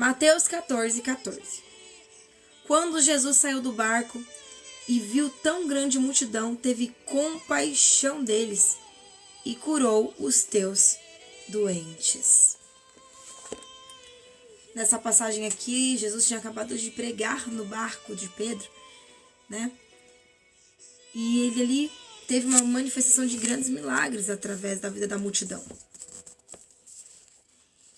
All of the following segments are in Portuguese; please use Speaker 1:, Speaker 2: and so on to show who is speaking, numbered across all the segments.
Speaker 1: Mateus 14:14. Quando Jesus saiu do barco e viu tão grande multidão, teve compaixão deles e curou os teus doentes. Nessa passagem aqui, Jesus tinha acabado de pregar no barco de Pedro, né? E ele ali teve uma manifestação de grandes milagres através da vida da multidão.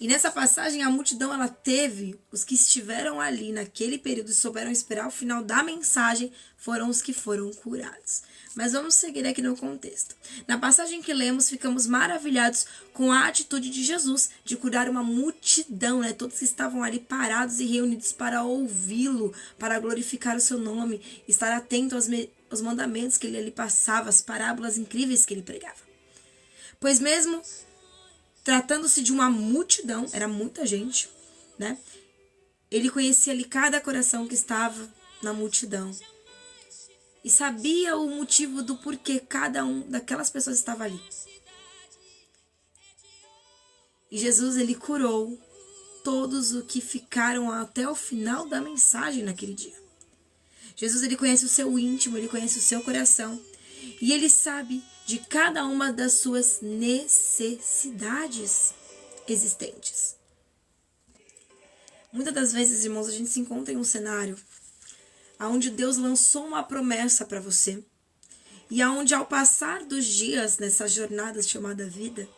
Speaker 1: E nessa passagem, a multidão, ela teve, os que estiveram ali naquele período e souberam esperar o final da mensagem, foram os que foram curados. Mas vamos seguir aqui no contexto. Na passagem que lemos, ficamos maravilhados com a atitude de Jesus de curar uma multidão, né? Todos que estavam ali parados e reunidos para ouvi-lo, para glorificar o seu nome, estar atento aos mandamentos que ele ali passava, as parábolas incríveis que ele pregava. Pois mesmo tratando-se de uma multidão, era muita gente, né? Ele conhecia ali cada coração que estava na multidão. E sabia o motivo do porquê cada um daquelas pessoas estava ali. E Jesus, ele curou todos os que ficaram até o final da mensagem naquele dia. Jesus, ele conhece o seu íntimo, ele conhece o seu coração. E ele sabe de cada uma das suas necessidades existentes. Muitas das vezes, irmãos, a gente se encontra em um cenário onde Deus lançou uma promessa para você e onde, ao passar dos dias nessa jornada chamada vida,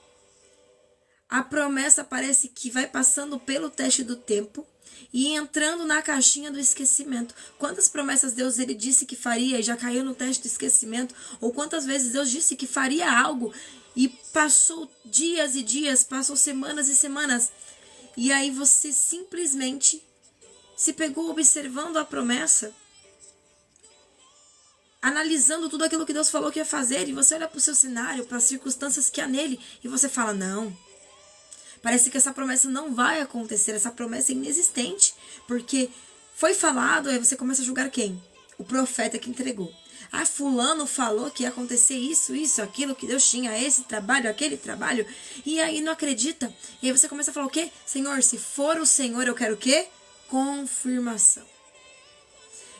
Speaker 1: a promessa parece que vai passando pelo teste do tempo e entrando na caixinha do esquecimento. Quantas promessas Deus ele disse que faria e já caiu no teste do esquecimento? Ou quantas vezes Deus disse que faria algo e passou dias e dias, passou semanas e semanas, e aí você simplesmente se pegou observando a promessa, analisando tudo aquilo que Deus falou que ia fazer, e você olha para o seu cenário, para as circunstâncias que há nele, e você fala, não, parece que essa promessa não vai acontecer, essa promessa é inexistente, porque foi falado, aí você começa a julgar quem? O profeta que entregou. Ah, fulano falou que ia acontecer isso, aquilo, que Deus tinha esse trabalho, aquele trabalho, e aí não acredita. E aí você começa a falar o quê? Senhor, se for o Senhor, eu quero o quê? Confirmação.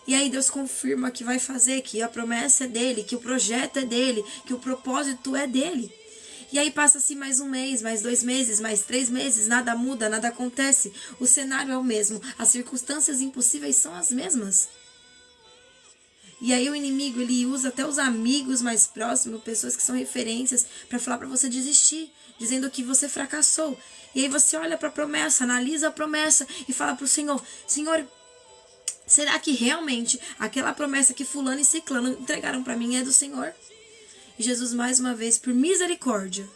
Speaker 1: E aí Deus confirma que vai fazer, que a promessa é dele, que o projeto é dele, que o propósito é dele. E aí passa-se mais um mês, mais 2 meses, mais 3 meses, nada muda, nada acontece. O cenário é o mesmo, as circunstâncias impossíveis são as mesmas. E aí o inimigo, ele usa até os amigos mais próximos, pessoas que são referências, para falar para você desistir, dizendo que você fracassou. E aí você olha para a promessa, analisa a promessa e fala para o Senhor, Senhor, será que realmente aquela promessa que fulano e ciclano entregaram para mim é do Senhor? E Jesus, mais uma vez, por misericórdia,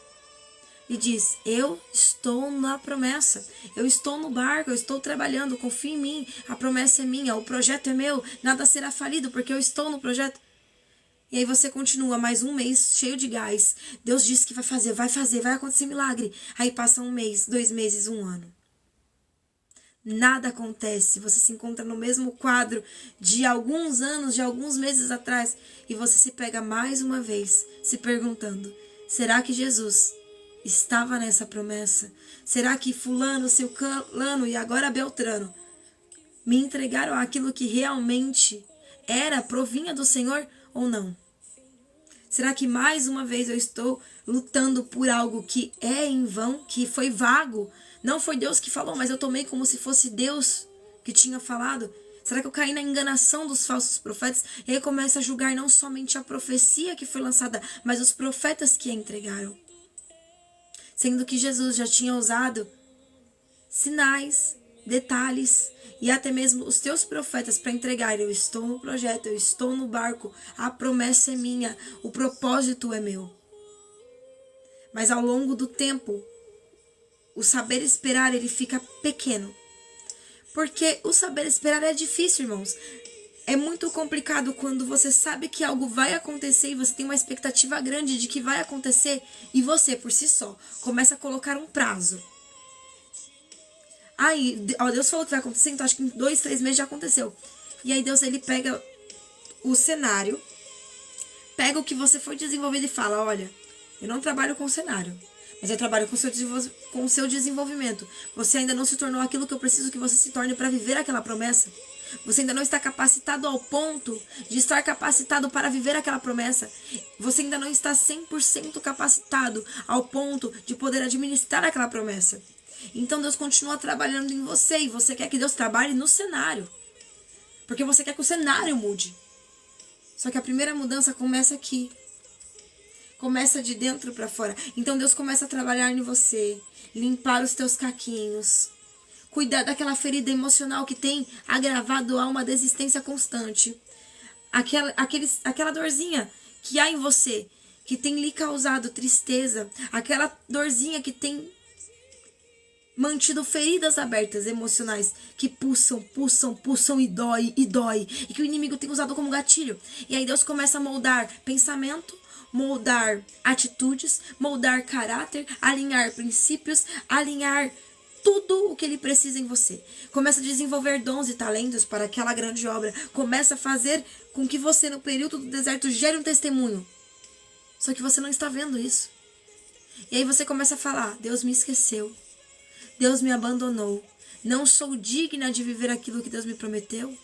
Speaker 1: lhe diz, eu estou na promessa, eu estou no barco, eu estou trabalhando, confia em mim, a promessa é minha, o projeto é meu, nada será falido porque eu estou no projeto. E aí você continua mais um mês cheio de gás, Deus disse que vai fazer, vai acontecer milagre. Aí passa 1 mês, 2 meses, 1 ano. Nada acontece, você se encontra no mesmo quadro de alguns anos, de alguns meses atrás, e você se pega mais uma vez se perguntando, será que Jesus estava nessa promessa? Será que fulano, ciclano e agora Beltrano me entregaram aquilo que realmente provinha do Senhor ou não? Será que mais uma vez eu estou lutando por algo que é em vão, que foi vago? Não foi Deus que falou, mas eu tomei como se fosse Deus que tinha falado. Será que eu caí na enganação dos falsos profetas? E aí começa a julgar não somente a profecia que foi lançada, mas os profetas que a entregaram. Sendo que Jesus já tinha usado sinais, detalhes e até mesmo os teus profetas para entregar. Eu estou no projeto, eu estou no barco, a promessa é minha, o propósito é meu. Mas ao longo do tempo, o saber esperar, ele fica pequeno. Porque o saber esperar é difícil, irmãos. É muito complicado quando você sabe que algo vai acontecer e você tem uma expectativa grande de que vai acontecer e você, por si só, começa a colocar um prazo. Aí, Deus falou que vai acontecer, então acho que em 2, 3 meses já aconteceu. E aí Deus, ele pega o cenário, pega o que você foi desenvolvido e fala, olha, eu não trabalho com cenário, Mas eu trabalho com o seu desenvolvimento. Você ainda não se tornou aquilo que eu preciso que você se torne para viver aquela promessa. Você ainda não está capacitado ao ponto de estar capacitado para viver aquela promessa. Você ainda não está 100% capacitado ao ponto de poder administrar aquela promessa. Então Deus continua trabalhando em você e você quer que Deus trabalhe no cenário. Porque você quer que o cenário mude. Só que a primeira mudança começa aqui. Começa de dentro para fora. Então Deus começa a trabalhar em você, limpar os teus caquinhos, cuidar daquela ferida emocional que tem agravado a uma desistência constante. Aquela dorzinha que há em você, que tem lhe causado tristeza, aquela dorzinha que tem mantido feridas abertas emocionais que pulsam e dói, e que o inimigo tem usado como gatilho. E aí Deus começa a moldar pensamento, moldar atitudes, moldar caráter, alinhar princípios, alinhar tudo o que ele precisa em você. Começa a desenvolver dons e talentos para aquela grande obra. Começa a fazer com que você, no período do deserto, gere um testemunho. Só que você não está vendo isso. E aí você começa a falar: Deus me esqueceu. Deus me abandonou. Não sou digna de viver aquilo que Deus me prometeu.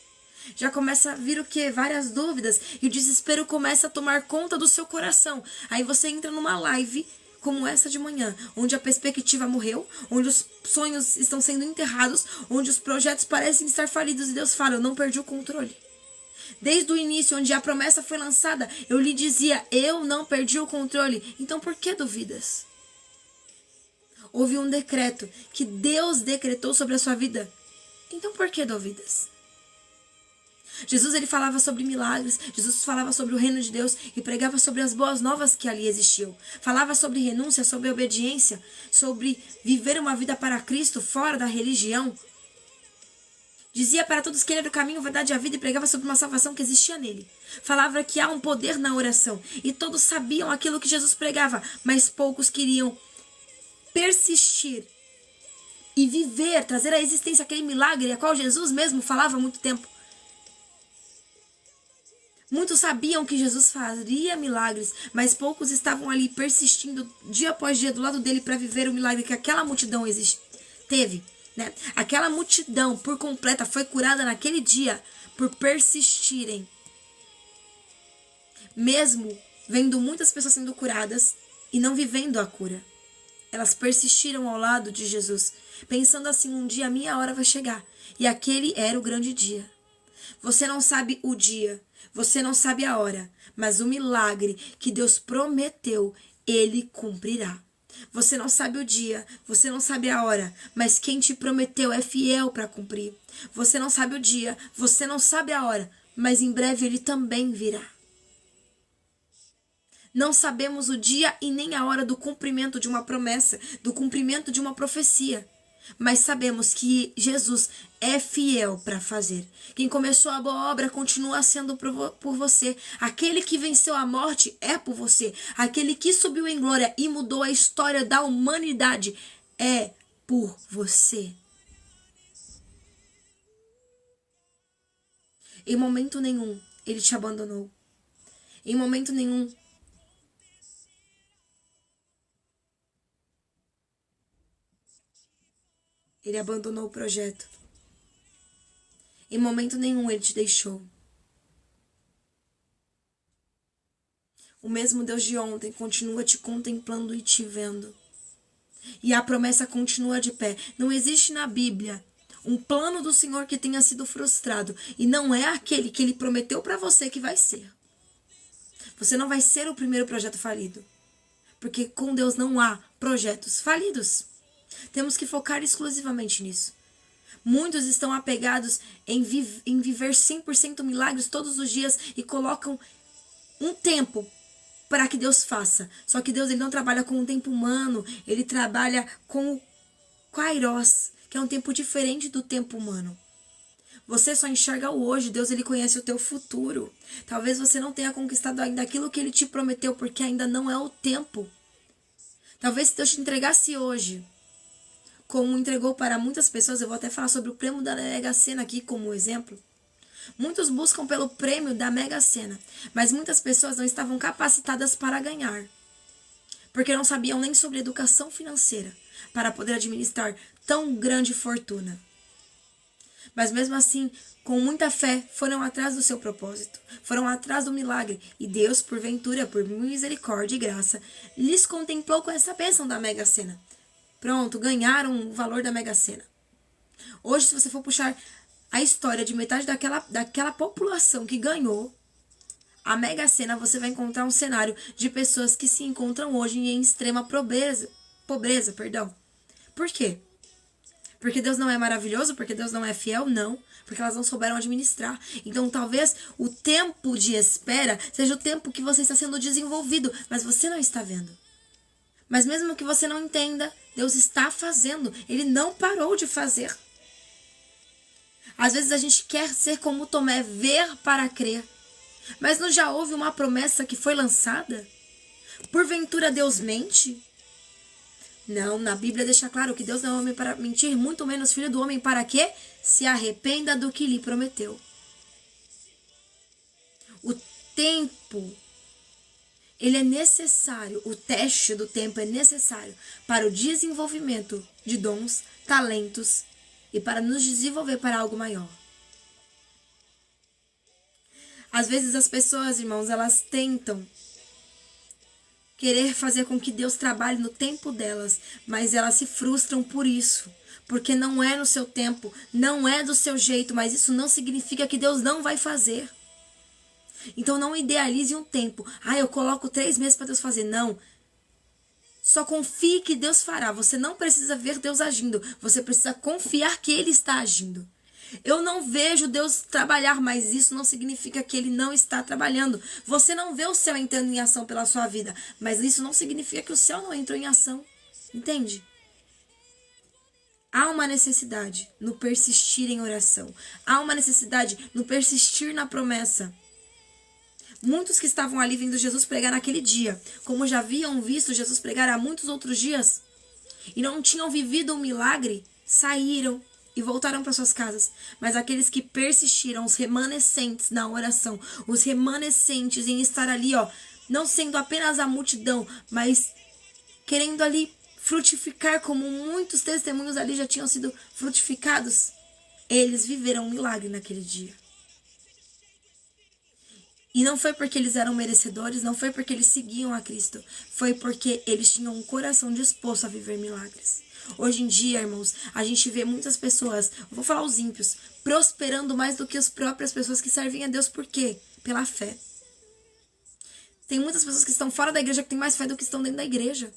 Speaker 1: Já começa a vir o quê? Várias dúvidas. E o desespero começa a tomar conta do seu coração. Aí você entra numa live como essa de manhã, onde a perspectiva morreu, onde os sonhos estão sendo enterrados, onde os projetos parecem estar falidos. E Deus fala: eu não perdi o controle. Desde o início, onde a promessa foi lançada, eu lhe dizia: eu não perdi o controle. Então por que duvidas? Houve um decreto que Deus decretou sobre a sua vida. Então por que duvidas? Jesus, ele falava sobre milagres. Jesus falava sobre o reino de Deus e pregava sobre as boas novas que ali existiam. Falava sobre renúncia, sobre obediência, sobre viver uma vida para Cristo fora da religião. Dizia para todos que ele era o caminho, a verdade e a vida, e pregava sobre uma salvação que existia nele. Falava que há um poder na oração e todos sabiam aquilo que Jesus pregava, mas poucos queriam persistir e viver, trazer à existência aquele milagre a qual Jesus mesmo falava há muito tempo. Muitos sabiam que Jesus faria milagres, mas poucos estavam ali persistindo dia após dia do lado dele para viver o milagre que aquela multidão teve, né? Aquela multidão por completa foi curada naquele dia por persistirem. Mesmo vendo muitas pessoas sendo curadas e não vivendo a cura. Elas persistiram ao lado de Jesus, pensando assim: um dia a minha hora vai chegar. E aquele era o grande dia. Você não sabe o dia, você não sabe a hora, mas o milagre que Deus prometeu, Ele cumprirá. Você não sabe o dia, você não sabe a hora, mas quem te prometeu é fiel para cumprir. Você não sabe o dia, você não sabe a hora, mas em breve Ele também virá. Não sabemos o dia e nem a hora do cumprimento de uma promessa, do cumprimento de uma profecia. Mas sabemos que Jesus é fiel para fazer. Quem começou a boa obra continua sendo por você. Aquele que venceu a morte é por você. Aquele que subiu em glória e mudou a história da humanidade é por você. Em momento nenhum ele te abandonou. Em momento nenhum ele abandonou o projeto. Em momento nenhum ele te deixou. O mesmo Deus de ontem continua te contemplando e te vendo. E a promessa continua de pé. Não existe na Bíblia um plano do Senhor que tenha sido frustrado. E não é aquele que Ele prometeu para você que vai ser. Você não vai ser o primeiro projeto falido. Porque com Deus não há projetos falidos. Temos que focar exclusivamente nisso. Muitos estão apegados em viver 100% milagres todos os dias e colocam um tempo para que Deus faça. Só que Deus, ele não trabalha com o tempo humano, ele trabalha com o Kairos, que é um tempo diferente do tempo humano. Você só enxerga o hoje, Deus, ele conhece o teu futuro. Talvez você não tenha conquistado ainda aquilo que ele te prometeu, porque ainda não é o tempo. Talvez se Deus te entregasse hoje, como entregou para muitas pessoas, eu vou até falar sobre o prêmio da Mega Sena aqui como exemplo. Muitos buscam pelo prêmio da Mega Sena, mas muitas pessoas não estavam capacitadas para ganhar. porque não sabiam nem sobre educação financeira para poder administrar tão grande fortuna. Mas mesmo assim, com muita fé, foram atrás do seu propósito, foram atrás do milagre, e Deus, porventura, por misericórdia e graça, lhes contemplou com essa bênção da Mega Sena. Pronto, ganharam o valor da Mega Sena. Hoje, se você for puxar a história de metade daquela população que ganhou a Mega Sena, você vai encontrar um cenário de pessoas que se encontram hoje em extrema pobreza. Por quê? Porque Deus não é maravilhoso? Porque Deus não é fiel? Não. Porque elas não souberam administrar. Então, talvez o tempo de espera seja o tempo que você está sendo desenvolvido, mas você não está vendo. Mas mesmo que você não entenda, Deus está fazendo. Ele não parou de fazer. Às vezes a gente quer ser como Tomé, ver para crer. Mas não já houve uma promessa que foi lançada? Porventura Deus mente? Não, na Bíblia deixa claro que Deus não é homem para mentir, muito menos filho do homem para que se arrependa do que lhe prometeu. O tempo, ele é necessário, o teste do tempo é necessário para o desenvolvimento de dons, talentos e para nos desenvolver para algo maior. Às vezes as pessoas, irmãos, elas tentam querer fazer com que Deus trabalhe no tempo delas, mas elas se frustram por isso, porque não é no seu tempo, não é do seu jeito, mas isso não significa que Deus não vai fazer. Então não idealize um tempo. Eu coloco 3 meses para Deus fazer. Não. Só confie que Deus fará. Você não precisa ver Deus agindo, você precisa confiar que Ele está agindo. Eu não vejo Deus trabalhar, mas isso não significa que Ele não está trabalhando. Você não vê o céu entrando em ação pela sua vida, mas isso não significa que o céu não entrou em ação. Entende? Há uma necessidade no persistir em oração. Há uma necessidade no persistir na promessa. Muitos que estavam ali vendo Jesus pregar naquele dia, como já haviam visto Jesus pregar há muitos outros dias, e não tinham vivido um milagre, saíram e voltaram para suas casas. Mas aqueles que persistiram, os remanescentes na oração, os remanescentes em estar ali, não sendo apenas a multidão, mas querendo ali frutificar, como muitos testemunhos ali já tinham sido frutificados, eles viveram um milagre naquele dia. E não foi porque eles eram merecedores, não foi porque eles seguiam a Cristo, foi porque eles tinham um coração disposto a viver milagres. Hoje em dia, irmãos, a gente vê muitas pessoas, vou falar os ímpios, prosperando mais do que as próprias pessoas que servem a Deus. Por quê? Pela fé. Tem muitas pessoas que estão fora da igreja que têm mais fé do que estão dentro da igreja.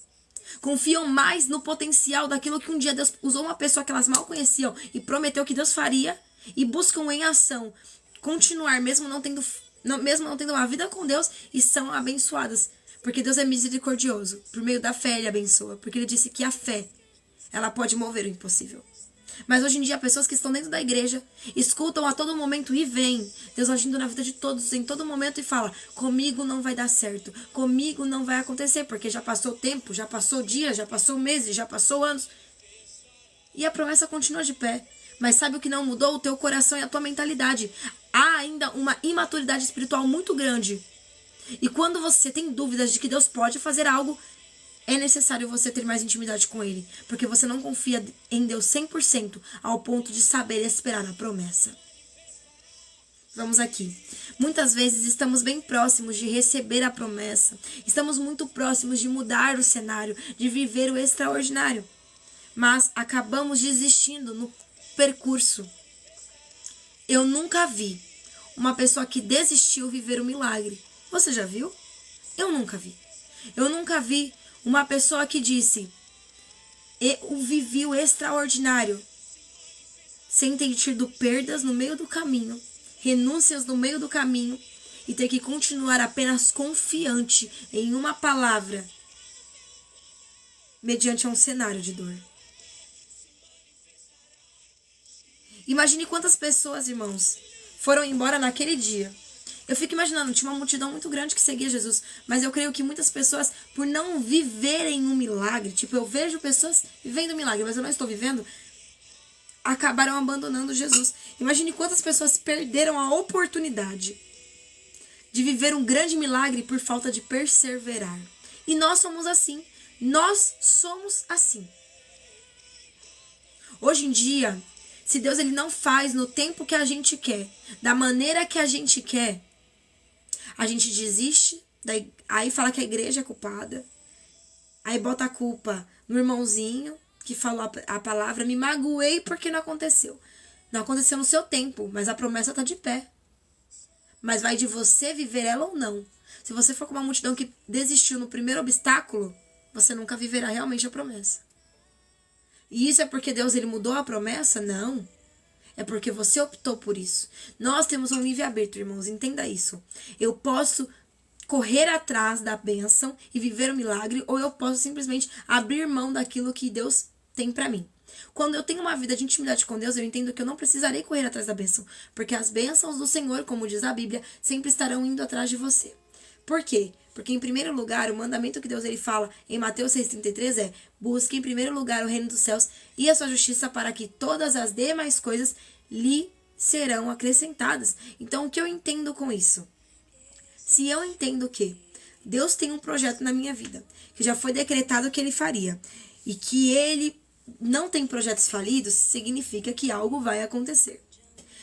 Speaker 1: Confiam mais no potencial daquilo que um dia Deus usou uma pessoa que elas mal conheciam e prometeu que Deus faria, e buscam em ação continuar, mesmo não tendo uma vida com Deus, e são abençoadas. Porque Deus é misericordioso. Por meio da fé Ele abençoa. Porque Ele disse que a fé, ela pode mover o impossível. Mas hoje em dia, pessoas que estão dentro da igreja escutam a todo momento e veem Deus agindo na vida de todos em todo momento e fala: comigo não vai dar certo, comigo não vai acontecer, porque já passou tempo, já passou dias, já passou meses, já passou anos. E a promessa continua de pé. Mas sabe o que não mudou? O teu coração e a tua mentalidade. Há ainda uma imaturidade espiritual muito grande. E quando você tem dúvidas de que Deus pode fazer algo, é necessário você ter mais intimidade com Ele, porque você não confia em Deus 100% ao ponto de saber esperar a promessa. Vamos aqui. Muitas vezes estamos bem próximos de receber a promessa, estamos muito próximos de mudar o cenário, de viver o extraordinário, mas acabamos desistindo no percurso. Eu nunca vi uma pessoa que desistiu viver o milagre. Você já viu? Eu nunca vi. Eu nunca vi uma pessoa que disse: eu vivi o extraordinário, sem ter tido perdas no meio do caminho, renúncias no meio do caminho, e ter que continuar apenas confiante em uma palavra, mediante um cenário de dor. Imagine quantas pessoas, irmãos, foram embora naquele dia. Eu fico imaginando, tinha uma multidão muito grande que seguia Jesus, mas eu creio que muitas pessoas, por não viverem um milagre, eu vejo pessoas vivendo um milagre, mas eu não estou vivendo, acabaram abandonando Jesus. Imagine quantas pessoas perderam a oportunidade de viver um grande milagre por falta de perseverar. E nós somos assim. Nós somos assim. Hoje em dia, se Deus ele não faz no tempo que a gente quer, da maneira que a gente quer, a gente desiste, aí fala que a igreja é culpada, aí bota a culpa no irmãozinho que falou a palavra, me magoei porque não aconteceu. Não aconteceu no seu tempo, mas a promessa está de pé. Mas vai de você viver ela ou não. Se você for com uma multidão que desistiu no primeiro obstáculo, você nunca viverá realmente a promessa. E isso é porque Deus ele mudou a promessa? Não. É porque você optou por isso. Nós temos um livre-arbítrio, irmãos. Entenda isso. Eu posso correr atrás da bênção e viver o milagre, ou eu posso simplesmente abrir mão daquilo que Deus tem pra mim. Quando eu tenho uma vida de intimidade com Deus, eu entendo que eu não precisarei correr atrás da bênção. Porque as bênçãos do Senhor, como diz a Bíblia, sempre estarão indo atrás de você. Por quê? Porque, em primeiro lugar, o mandamento que Deus ele fala em Mateus 6,33 é: busque em primeiro lugar o reino dos céus e a sua justiça, para que todas as demais coisas lhe serão acrescentadas. Então, o que eu entendo com isso? Se eu entendo que Deus tem um projeto na minha vida, que já foi decretado que ele faria, e que ele não tem projetos falidos, significa que algo vai acontecer.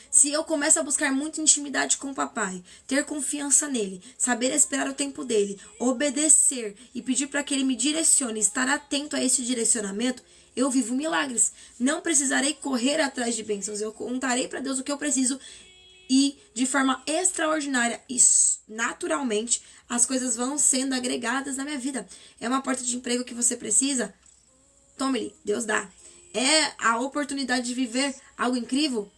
Speaker 1: Se eu começo a buscar muita intimidade com o papai, ter confiança nele, saber esperar o tempo dele, obedecer e pedir para que ele me direcione, estar atento a esse direcionamento, eu vivo milagres. Não precisarei correr atrás de bênçãos, eu contarei para Deus o que eu preciso e de forma extraordinária e naturalmente as coisas vão sendo agregadas na minha vida. É uma porta de emprego que você precisa? Tome-lhe, Deus dá. É a oportunidade de viver algo incrível?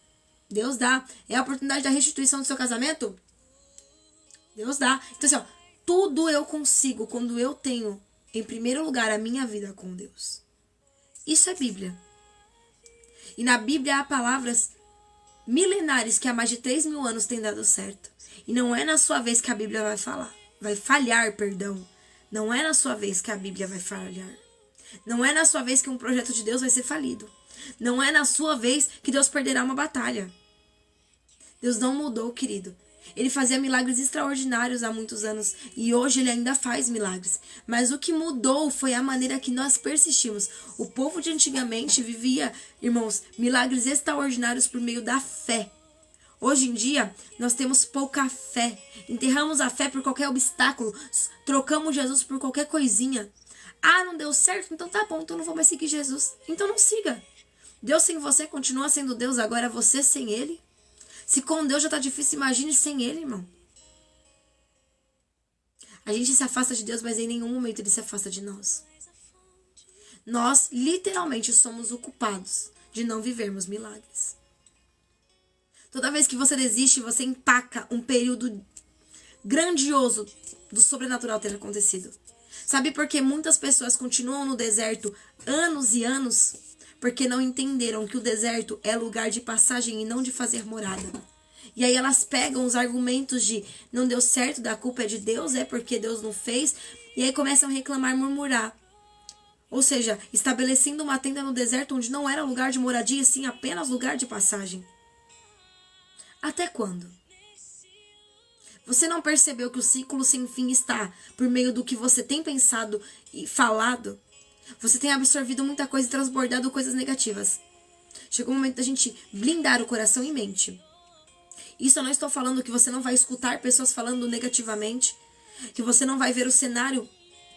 Speaker 1: Deus dá. É a oportunidade da restituição do seu casamento? Deus dá. Então assim, ó, tudo eu consigo quando eu tenho em primeiro lugar a minha vida com Deus. Isso é Bíblia. E na Bíblia há palavras milenares que há mais de 3.000 anos têm dado certo. E não é na sua vez que a Bíblia vai falar. Vai falhar, perdão. Não é na sua vez que a Bíblia vai falhar. Não é na sua vez que um projeto de Deus vai ser falido. Não é na sua vez que Deus perderá uma batalha. Deus não mudou, querido. Ele fazia milagres extraordinários há muitos anos e hoje ele ainda faz milagres. Mas o que mudou foi a maneira que nós persistimos. O povo de antigamente vivia, irmãos, milagres extraordinários por meio da fé. Hoje em dia, nós temos pouca fé. Enterramos a fé por qualquer obstáculo. Trocamos Jesus por qualquer coisinha. Ah, não deu certo? Então tá bom, então não vou mais seguir Jesus. Então não siga. Deus sem você continua sendo Deus, agora você sem ele. Se com Deus já tá difícil, imagine sem ele, irmão. A gente se afasta de Deus, mas em nenhum momento ele se afasta de nós. Nós, literalmente, somos o culpados de não vivermos milagres. Toda vez que você desiste, você empaca um período grandioso do sobrenatural ter acontecido. Sabe por que muitas pessoas continuam no deserto anos e anos? Porque não entenderam que o deserto é lugar de passagem e não de fazer morada. E aí elas pegam os argumentos de não deu certo, da culpa é de Deus, é porque Deus não fez. E aí começam a reclamar, murmurar. Ou seja, estabelecendo uma tenda no deserto onde não era lugar de moradia, sim apenas lugar de passagem. Até quando? Você não percebeu que o ciclo sem fim está por meio do que você tem pensado e falado? Você tem absorvido muita coisa e transbordado coisas negativas. Chegou o momento da gente blindar o coração e mente. Isso eu não estou falando que você não vai escutar pessoas falando negativamente, que você não vai ver o cenário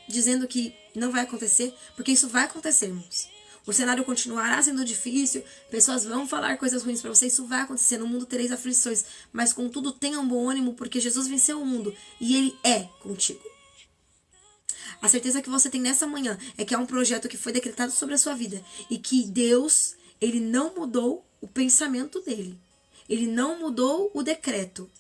Speaker 1: dizendo que não vai acontecer, porque isso vai acontecer, irmãos. O cenário continuará sendo difícil, pessoas vão falar coisas ruins para você, isso vai acontecer, no mundo tereis aflições, mas contudo tenha um bom ânimo, porque Jesus venceu o mundo e ele é contigo. A certeza que você tem nessa manhã é que há um projeto que foi decretado sobre a sua vida e que Deus, ele não mudou o pensamento dele. Ele não mudou o decreto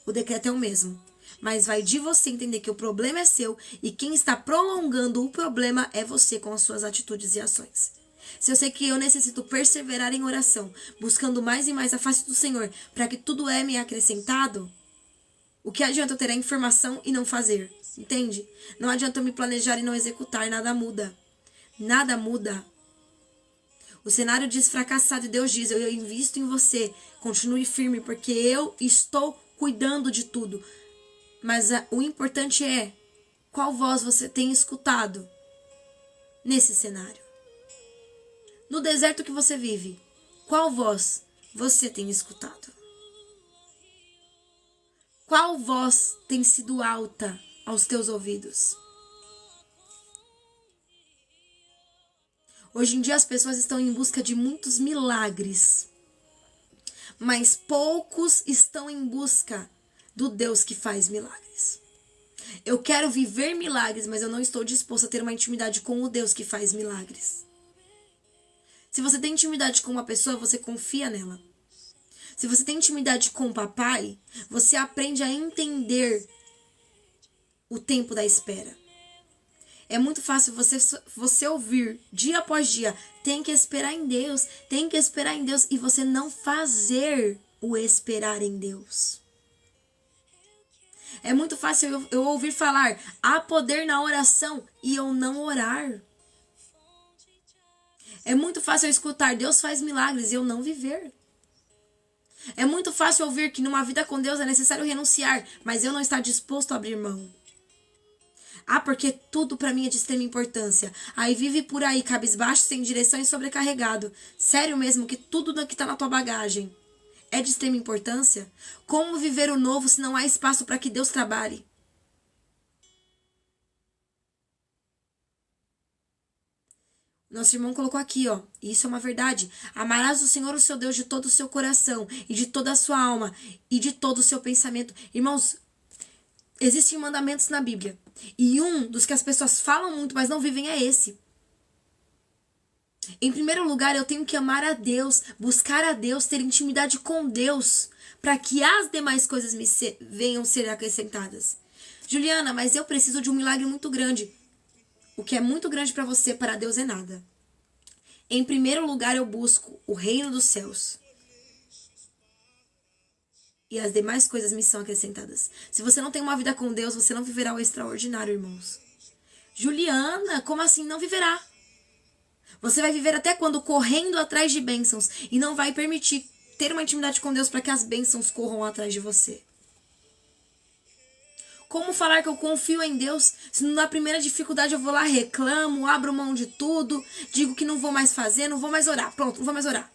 Speaker 1: é o mesmo. Mas vai de você entender que o problema é seu e quem está prolongando o problema é você com as suas atitudes e ações. Se eu sei que eu necessito perseverar em oração, buscando mais e mais a face do Senhor, para que tudo é me acrescentado, o que adianta eu ter a informação e não fazer? Entende? Não adianta eu me planejar e não executar, nada muda. Nada muda. O cenário diz fracassado e Deus diz, eu invisto em você, continue firme, porque eu estou cuidando de tudo. Mas o importante é Qual voz você tem escutado nesse cenário? No deserto que você vive, qual voz você tem escutado? Qual voz tem sido alta aos teus ouvidos? Hoje em dia as pessoas estão em busca de muitos milagres, mas poucos estão em busca do Deus que faz milagres. Eu quero viver milagres, mas eu não estou disposto a ter uma intimidade com o Deus que faz milagres. Se você tem intimidade com uma pessoa, você confia nela. Se você tem intimidade com o papai, você aprende a entender o tempo da espera. É muito fácil você ouvir dia após dia, tem que esperar em Deus, tem que esperar em Deus, e você não fazer o esperar em Deus. É muito fácil eu ouvir falar, há poder na oração, e eu não orar. É muito fácil eu escutar, Deus faz milagres, e eu não viver. É muito fácil ouvir que numa vida com Deus é necessário renunciar, mas eu não estar disposto a abrir mão. Ah, porque tudo pra mim é de extrema importância. Aí vive por aí, cabisbaixo, sem direção e sobrecarregado. Sério mesmo que tudo que tá na tua bagagem é de extrema importância? Como viver o novo se não há espaço para que Deus trabalhe? Nosso irmão colocou aqui, ó. Isso é uma verdade. Amarás o Senhor, o seu Deus, de todo o seu coração, e de toda a sua alma, e de todo o seu pensamento. Irmãos, existem mandamentos na Bíblia. E um dos que as pessoas falam muito, mas não vivem, é esse. Em primeiro lugar, eu tenho que amar a Deus, buscar a Deus, ter intimidade com Deus, para que as demais coisas venham ser acrescentadas. Juliana, mas eu preciso de um milagre muito grande. O que é muito grande para você, para Deus é nada. Em primeiro lugar, eu busco o reino dos céus. E as demais coisas me são acrescentadas. Se você não tem uma vida com Deus, você não viverá o extraordinário, irmãos. Juliana, como assim não viverá? Você vai viver até quando correndo atrás de bênçãos e não vai permitir ter uma intimidade com Deus para que as bênçãos corram atrás de você. Como falar que eu confio em Deus se na primeira dificuldade eu vou lá, reclamo, abro mão de tudo, digo que não vou mais fazer, não vou mais orar. Pronto, não vou mais orar.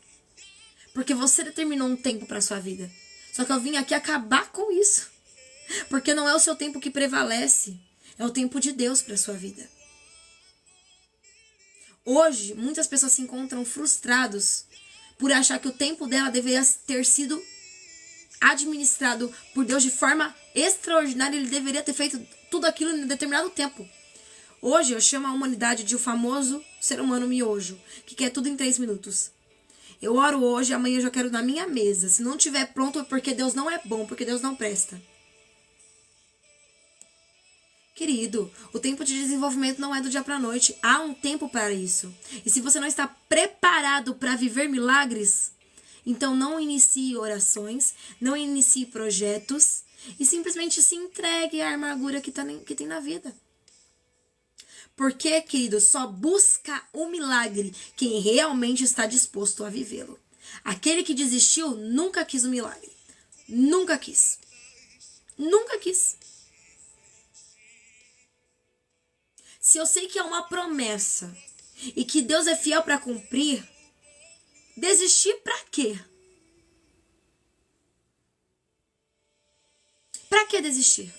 Speaker 1: Porque você determinou um tempo para sua vida. Só que eu vim aqui acabar com isso. Porque não é o seu tempo que prevalece, é o tempo de Deus para sua vida. Hoje, muitas pessoas se encontram frustrados por achar que o tempo dela deveria ter sido administrado por Deus de forma extraordinária. Ele deveria ter feito tudo aquilo em determinado tempo. Hoje eu chamo a humanidade de o famoso ser humano miojo, que quer tudo em 3 minutos. Eu oro hoje, amanhã eu já quero na minha mesa. Se não tiver pronto é porque Deus não é bom, porque Deus não presta. Querido, o tempo de desenvolvimento não é do dia para a noite. Há um tempo para isso. E se você não está preparado para viver milagres, então não inicie orações, não inicie projetos e simplesmente se entregue à amargura que tem na vida. Porque, querido, só busca o milagre quem realmente está disposto a vivê-lo. Aquele que desistiu nunca quis o milagre. Nunca quis. Nunca quis. Se eu sei que é uma promessa e que Deus é fiel para cumprir, desistir para quê? Para que desistir?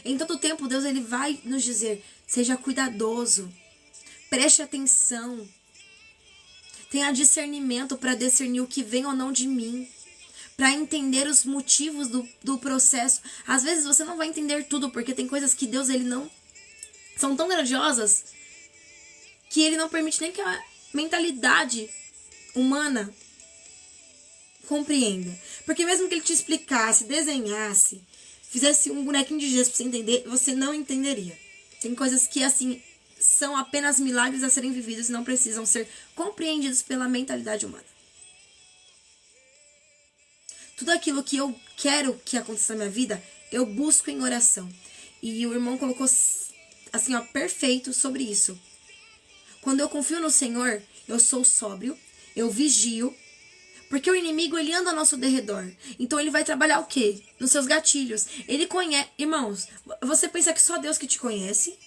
Speaker 1: Em todo tempo, Deus ele vai nos dizer, seja cuidadoso, preste atenção, tenha discernimento para discernir o que vem ou não de mim, para entender os motivos do processo. Às vezes você não vai entender tudo, porque tem coisas que Deus ele não... são tão grandiosas que ele não permite nem que a mentalidade humana compreenda. Porque mesmo que ele te explicasse, desenhasse, fizesse um bonequinho de gesso pra você entender, você não entenderia. Tem coisas que, assim, são apenas milagres a serem vividos e não precisam ser compreendidos pela mentalidade humana. Tudo aquilo que eu quero que aconteça na minha vida, eu busco em oração. E o irmão colocou, assim, ó, perfeito sobre isso. Quando eu confio no Senhor, eu sou sóbrio, eu vigio, Porque o inimigo, ele anda ao nosso derredor. Então ele vai trabalhar o quê? Nos seus gatilhos. Ele conhece... Irmãos, você pensa que só Deus que te conhece?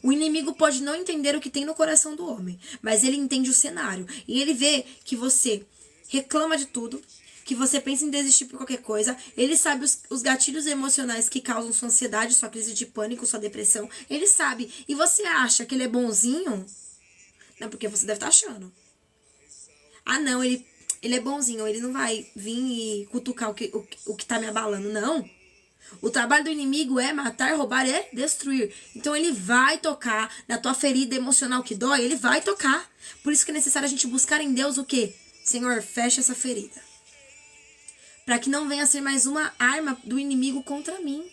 Speaker 1: O inimigo pode não entender o que tem no coração do homem, mas ele entende o cenário. E ele vê que você reclama de tudo, que você pensa em desistir por qualquer coisa. Ele sabe os gatilhos emocionais que causam sua ansiedade, sua crise de pânico, sua depressão. Ele sabe. E você acha que ele é bonzinho? Não, porque você deve estar achando. Ah, não, ele é bonzinho. Ele não vai vir e cutucar o que tá me abalando. Não. O trabalho do inimigo é matar, roubar e destruir. Então ele vai tocar na tua ferida emocional que dói. Ele vai tocar. Por isso que é necessário a gente buscar em Deus o quê? Senhor, fecha essa ferida. Para que não venha a ser mais uma arma do inimigo contra mim.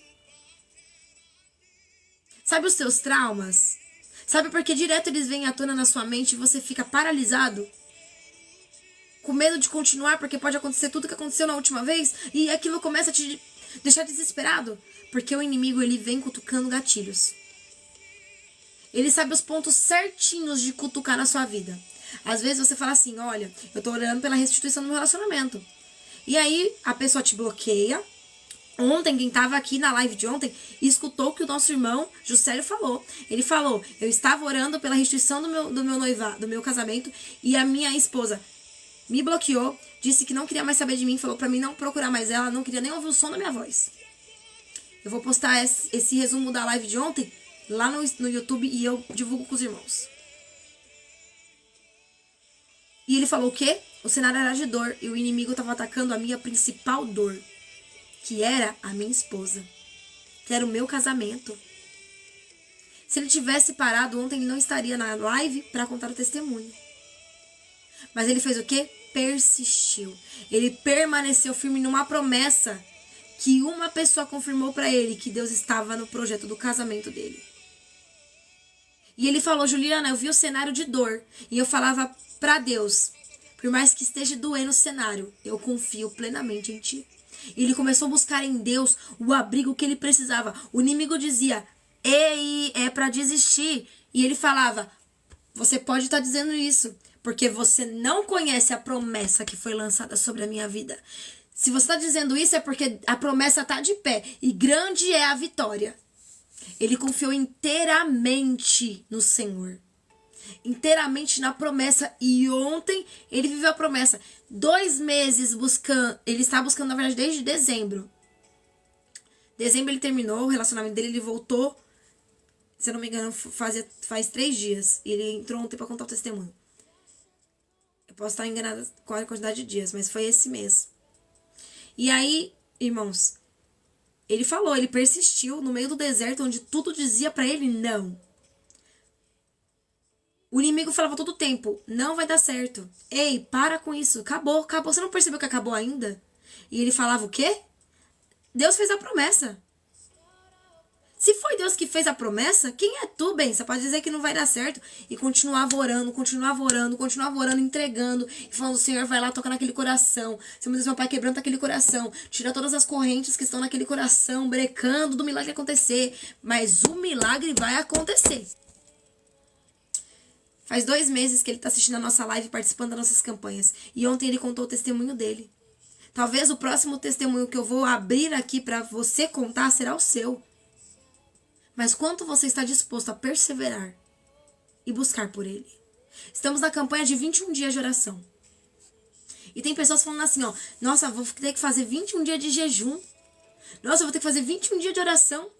Speaker 1: Sabe os seus traumas? Sabe porque direto eles vêm à tona na sua mente e você fica paralisado? Com medo de continuar porque pode acontecer tudo que aconteceu na última vez e aquilo começa a te deixar desesperado? Porque o inimigo, ele vem cutucando gatilhos. Ele sabe os pontos certinhos de cutucar na sua vida. Às vezes você fala assim, olha, eu tô orando pela restituição do meu relacionamento. E aí a pessoa te bloqueia. Ontem, quem tava aqui na live de ontem, escutou o que o nosso irmão Juscelio falou. Ele falou, eu estava orando pela restituição do meu noivado, do meu casamento, e a minha esposa me bloqueou, disse que não queria mais saber de mim, falou pra mim não procurar mais ela, não queria nem ouvir o som da minha voz. Eu vou postar esse resumo da live de ontem lá no YouTube e eu divulgo com os irmãos. E ele falou o quê? O cenário era de dor e o inimigo estava atacando a minha principal dor, que era a minha esposa, que era o meu casamento. Se ele tivesse parado ontem, ele não estaria na live para contar o testemunho. Mas ele fez o quê? Persistiu. Ele permaneceu firme numa promessa que uma pessoa confirmou para ele, que Deus estava no projeto do casamento dele. E ele falou, Juliana, eu vi o cenário de dor. E eu falava para Deus, por mais que esteja doendo o cenário, eu confio plenamente em ti. E ele começou a buscar em Deus o abrigo que ele precisava. O inimigo dizia, ei, é para desistir. E ele falava, você pode estar dizendo isso, porque você não conhece a promessa que foi lançada sobre a minha vida. Se você está dizendo isso, é porque a promessa está de pé. E grande é a vitória. Ele confiou inteiramente no Senhor. Inteiramente na promessa. E ontem ele viveu a promessa. 2 meses buscando. Ele está buscando, na verdade, desde dezembro. Dezembro ele terminou o relacionamento dele. Ele voltou. Se eu não me engano, faz 3 dias. E ele entrou ontem para contar o testemunho. Eu posso estar enganada com a quantidade de dias, mas foi esse mês. E aí, irmãos, ele falou, ele persistiu no meio do deserto, onde tudo dizia pra ele não. O inimigo falava todo o tempo, não vai dar certo. Ei, para com isso, acabou. Você não percebeu que acabou ainda? E ele falava o quê? Deus fez a promessa. Se foi Deus que fez a promessa, quem é tu, bem? Você pode dizer que não vai dar certo e continuava orando, entregando e falando, Senhor, vai lá, toca naquele coração. Senhor, Deus, meu Pai, quebranta aquele coração. Tira todas as correntes que estão naquele coração, brecando do milagre acontecer. Mas o milagre vai acontecer. Faz 2 meses que ele está assistindo a nossa live, participando das nossas campanhas. E ontem ele contou o testemunho dele. Talvez o próximo testemunho que eu vou abrir aqui para você contar será o seu. Mas quanto você está disposto a perseverar e buscar por ele? Estamos na campanha de 21 dias de oração. E tem pessoas falando assim, ó, nossa, vou ter que fazer 21 dias de jejum. Nossa, eu vou ter que fazer 21 dias de oração.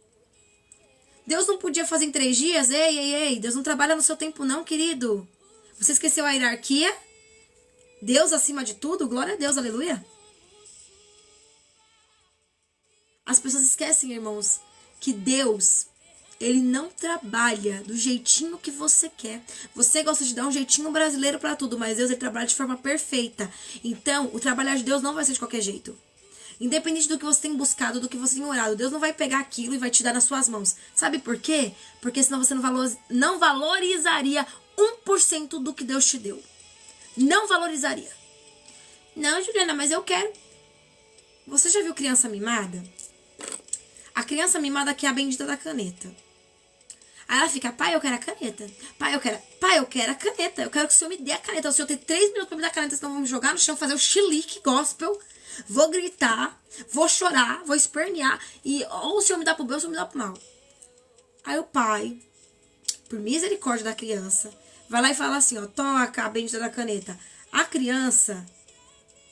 Speaker 1: Deus não podia fazer em 3 dias? Ei, Deus não trabalha no seu tempo não, querido. Você esqueceu a hierarquia? Deus acima de tudo? Glória a Deus, aleluia. As pessoas esquecem, irmãos, que Deus, ele não trabalha do jeitinho que você quer. Você gosta de dar um jeitinho brasileiro pra tudo, mas Deus, ele trabalha de forma perfeita. Então, o trabalhar de Deus não vai ser de qualquer jeito. Independente do que você tem buscado, do que você tem orado, Deus não vai pegar aquilo e vai te dar nas suas mãos. Sabe por quê? Porque senão você não valorizaria 1% do que Deus te deu. Não valorizaria. Não, Juliana, mas eu quero. Você já viu criança mimada? A criança mimada que é a bendita da caneta. Aí ela fica, pai, eu quero a caneta. Pai, eu quero a caneta. Eu quero que o senhor me dê a caneta. O senhor tem 3 minutos pra me dar a caneta, senão vou me jogar no chão, fazer o chilique gospel. Vou gritar, vou chorar, vou espernear. E ou o senhor me dá pro bem ou o senhor me dá pro mal. Aí o pai, por misericórdia da criança, vai lá e fala assim, ó, toca a bendita da caneta. A criança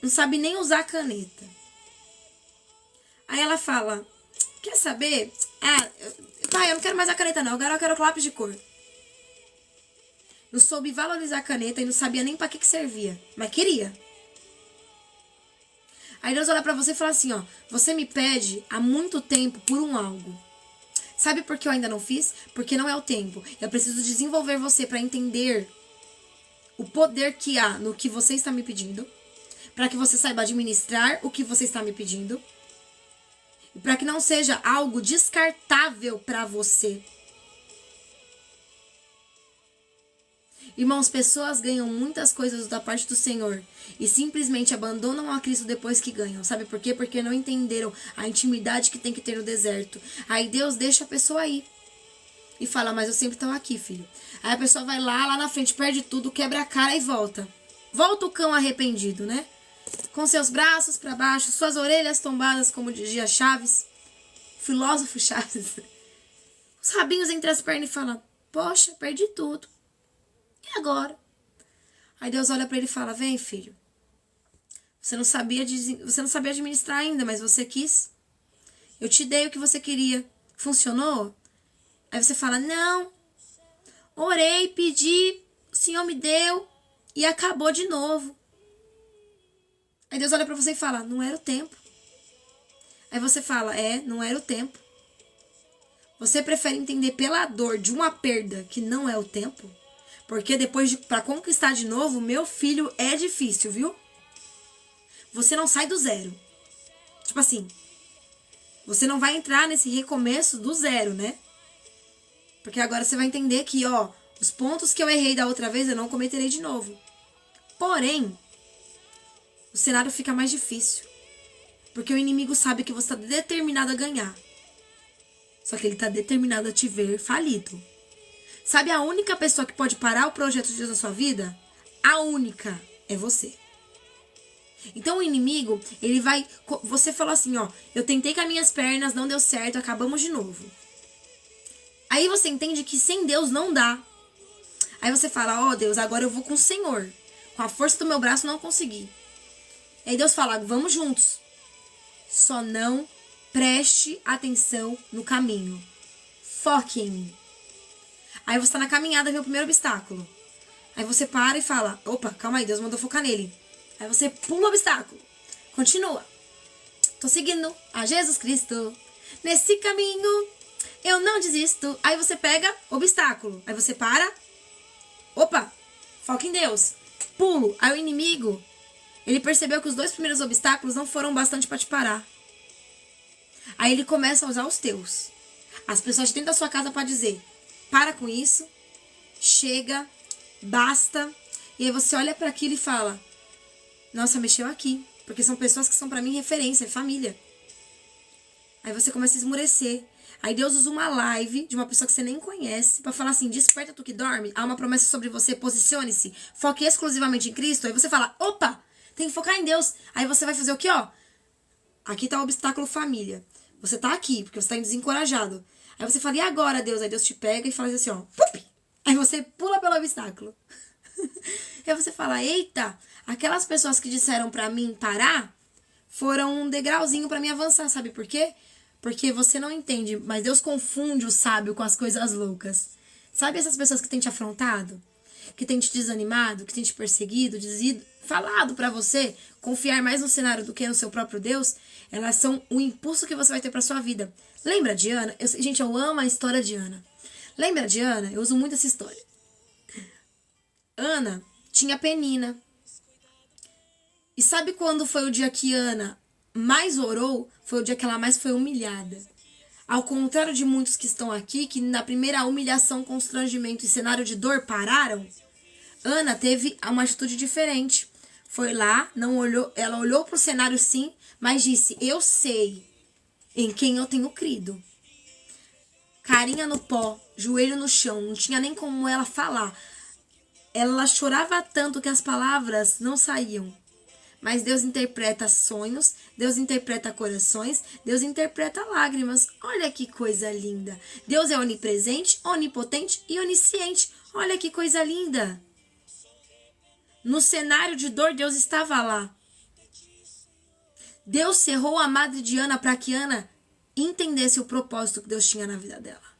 Speaker 1: não sabe nem usar a caneta. Aí ela fala, quer saber? Pai, eu não quero mais a caneta não, agora eu quero o lápis de cor. Não soube valorizar a caneta e não sabia nem pra que servia, mas queria. Aí Deus olha pra você e fala assim, ó, você me pede há muito tempo por um algo. Sabe por que eu ainda não fiz? Porque não é o tempo. Eu preciso desenvolver você pra entender o poder que há no que você está me pedindo, pra que você saiba administrar o que você está me pedindo, e pra que não seja algo descartável pra você. Irmãos, pessoas ganham muitas coisas da parte do Senhor e simplesmente abandonam a Cristo depois que ganham. Sabe por quê? Porque não entenderam a intimidade que tem que ter no deserto. Aí Deus deixa a pessoa ir e fala, mas eu sempre estou aqui, filho. Aí a pessoa vai lá na frente, perde tudo, quebra a cara e volta. Volta o cão arrependido, né? Com seus braços para baixo, suas orelhas tombadas, como dizia Chaves, filósofo Chaves. Os rabinhos entre as pernas e fala, poxa, perdi tudo. E agora? Aí Deus olha para ele e fala, vem, filho. Você não sabia administrar ainda, mas você quis. Eu te dei o que você queria. Funcionou? Aí você fala, não. Orei, pedi, o Senhor me deu e acabou de novo. Aí Deus olha para você e fala, não era o tempo. Aí você fala, não era o tempo. Você prefere entender pela dor de uma perda que não é o tempo? Porque depois para conquistar de novo, meu filho, é difícil, viu? Você não sai do zero. Tipo assim, você não vai entrar nesse recomeço do zero, né? Porque agora você vai entender que, ó, os pontos que eu errei da outra vez eu não cometerei de novo. Porém, o cenário fica mais difícil. Porque o inimigo sabe que você está determinado a ganhar. Só que ele está determinado a te ver falido. Sabe a única pessoa que pode parar o projeto de Deus na sua vida? A única é você. Então o inimigo, ele vai... Você falou assim, ó, eu tentei com as minhas pernas, não deu certo, acabamos de novo. Aí você entende que sem Deus não dá. Aí você fala, ó Deus, agora eu vou com o Senhor. Com a força do meu braço não consegui. Aí Deus fala, vamos juntos. Só não preste atenção no caminho. Foque em mim. Aí você tá na caminhada e vê o primeiro obstáculo. Aí você para e fala, opa, calma aí, Deus mandou focar nele. Aí você pula o obstáculo. Continua. Tô seguindo a Jesus Cristo. Nesse caminho, eu não desisto. Aí você pega obstáculo. Aí você para. Opa, foca em Deus. Pulo. Aí o inimigo, ele percebeu que os 2 primeiros obstáculos não foram bastante pra te parar. Aí ele começa a usar os teus. As pessoas de dentro da sua casa pra dizer, para com isso, chega, basta. E aí você olha para aquilo e fala, nossa, mexeu aqui. Porque são pessoas que são para mim referência, é família. Aí você começa a esmurecer. Aí Deus usa uma live de uma pessoa que você nem conhece para falar assim, desperta tu que dorme, há uma promessa sobre você, posicione-se, foque exclusivamente em Cristo. Aí você fala, opa, tem que focar em Deus. Aí você vai fazer o quê, ó? Aqui tá o obstáculo família. Você tá aqui, porque você tá desencorajado. Aí você fala, e agora, Deus? Aí Deus te pega e fala assim, ó. Pup! Aí você pula pelo obstáculo. Aí você fala, eita, aquelas pessoas que disseram pra mim parar, foram um degrauzinho pra mim avançar, sabe por quê? Porque você não entende, mas Deus confunde o sábio com as coisas loucas. Sabe essas pessoas que têm te afrontado? Que têm te desanimado, que têm te perseguido, falado pra você confiar mais no cenário do que no seu próprio Deus? Elas são o impulso que você vai ter pra sua vida. Lembra de Ana? Gente, eu amo a história de Ana. Lembra de Ana? Eu uso muito essa história. Ana tinha Penina. E sabe quando foi o dia que Ana mais orou? Foi o dia que ela mais foi humilhada. Ao contrário de muitos que estão aqui, que na primeira humilhação, constrangimento e cenário de dor pararam, Ana teve uma atitude diferente. Foi lá, não olhou, ela olhou para o cenário sim, mas disse, eu sei em quem eu tenho crido. carinha no pó, joelho no chão, não tinha nem como ela falar. Ela chorava tanto que as palavras não saíam. Mas Deus interpreta sonhos, Deus interpreta corações, Deus interpreta lágrimas. Olha que coisa linda. Deus é onipresente, onipotente e onisciente. Olha que coisa linda. No cenário de dor, Deus estava lá. Deus cerrou a madre de Ana para que Ana entendesse o propósito que Deus tinha na vida dela.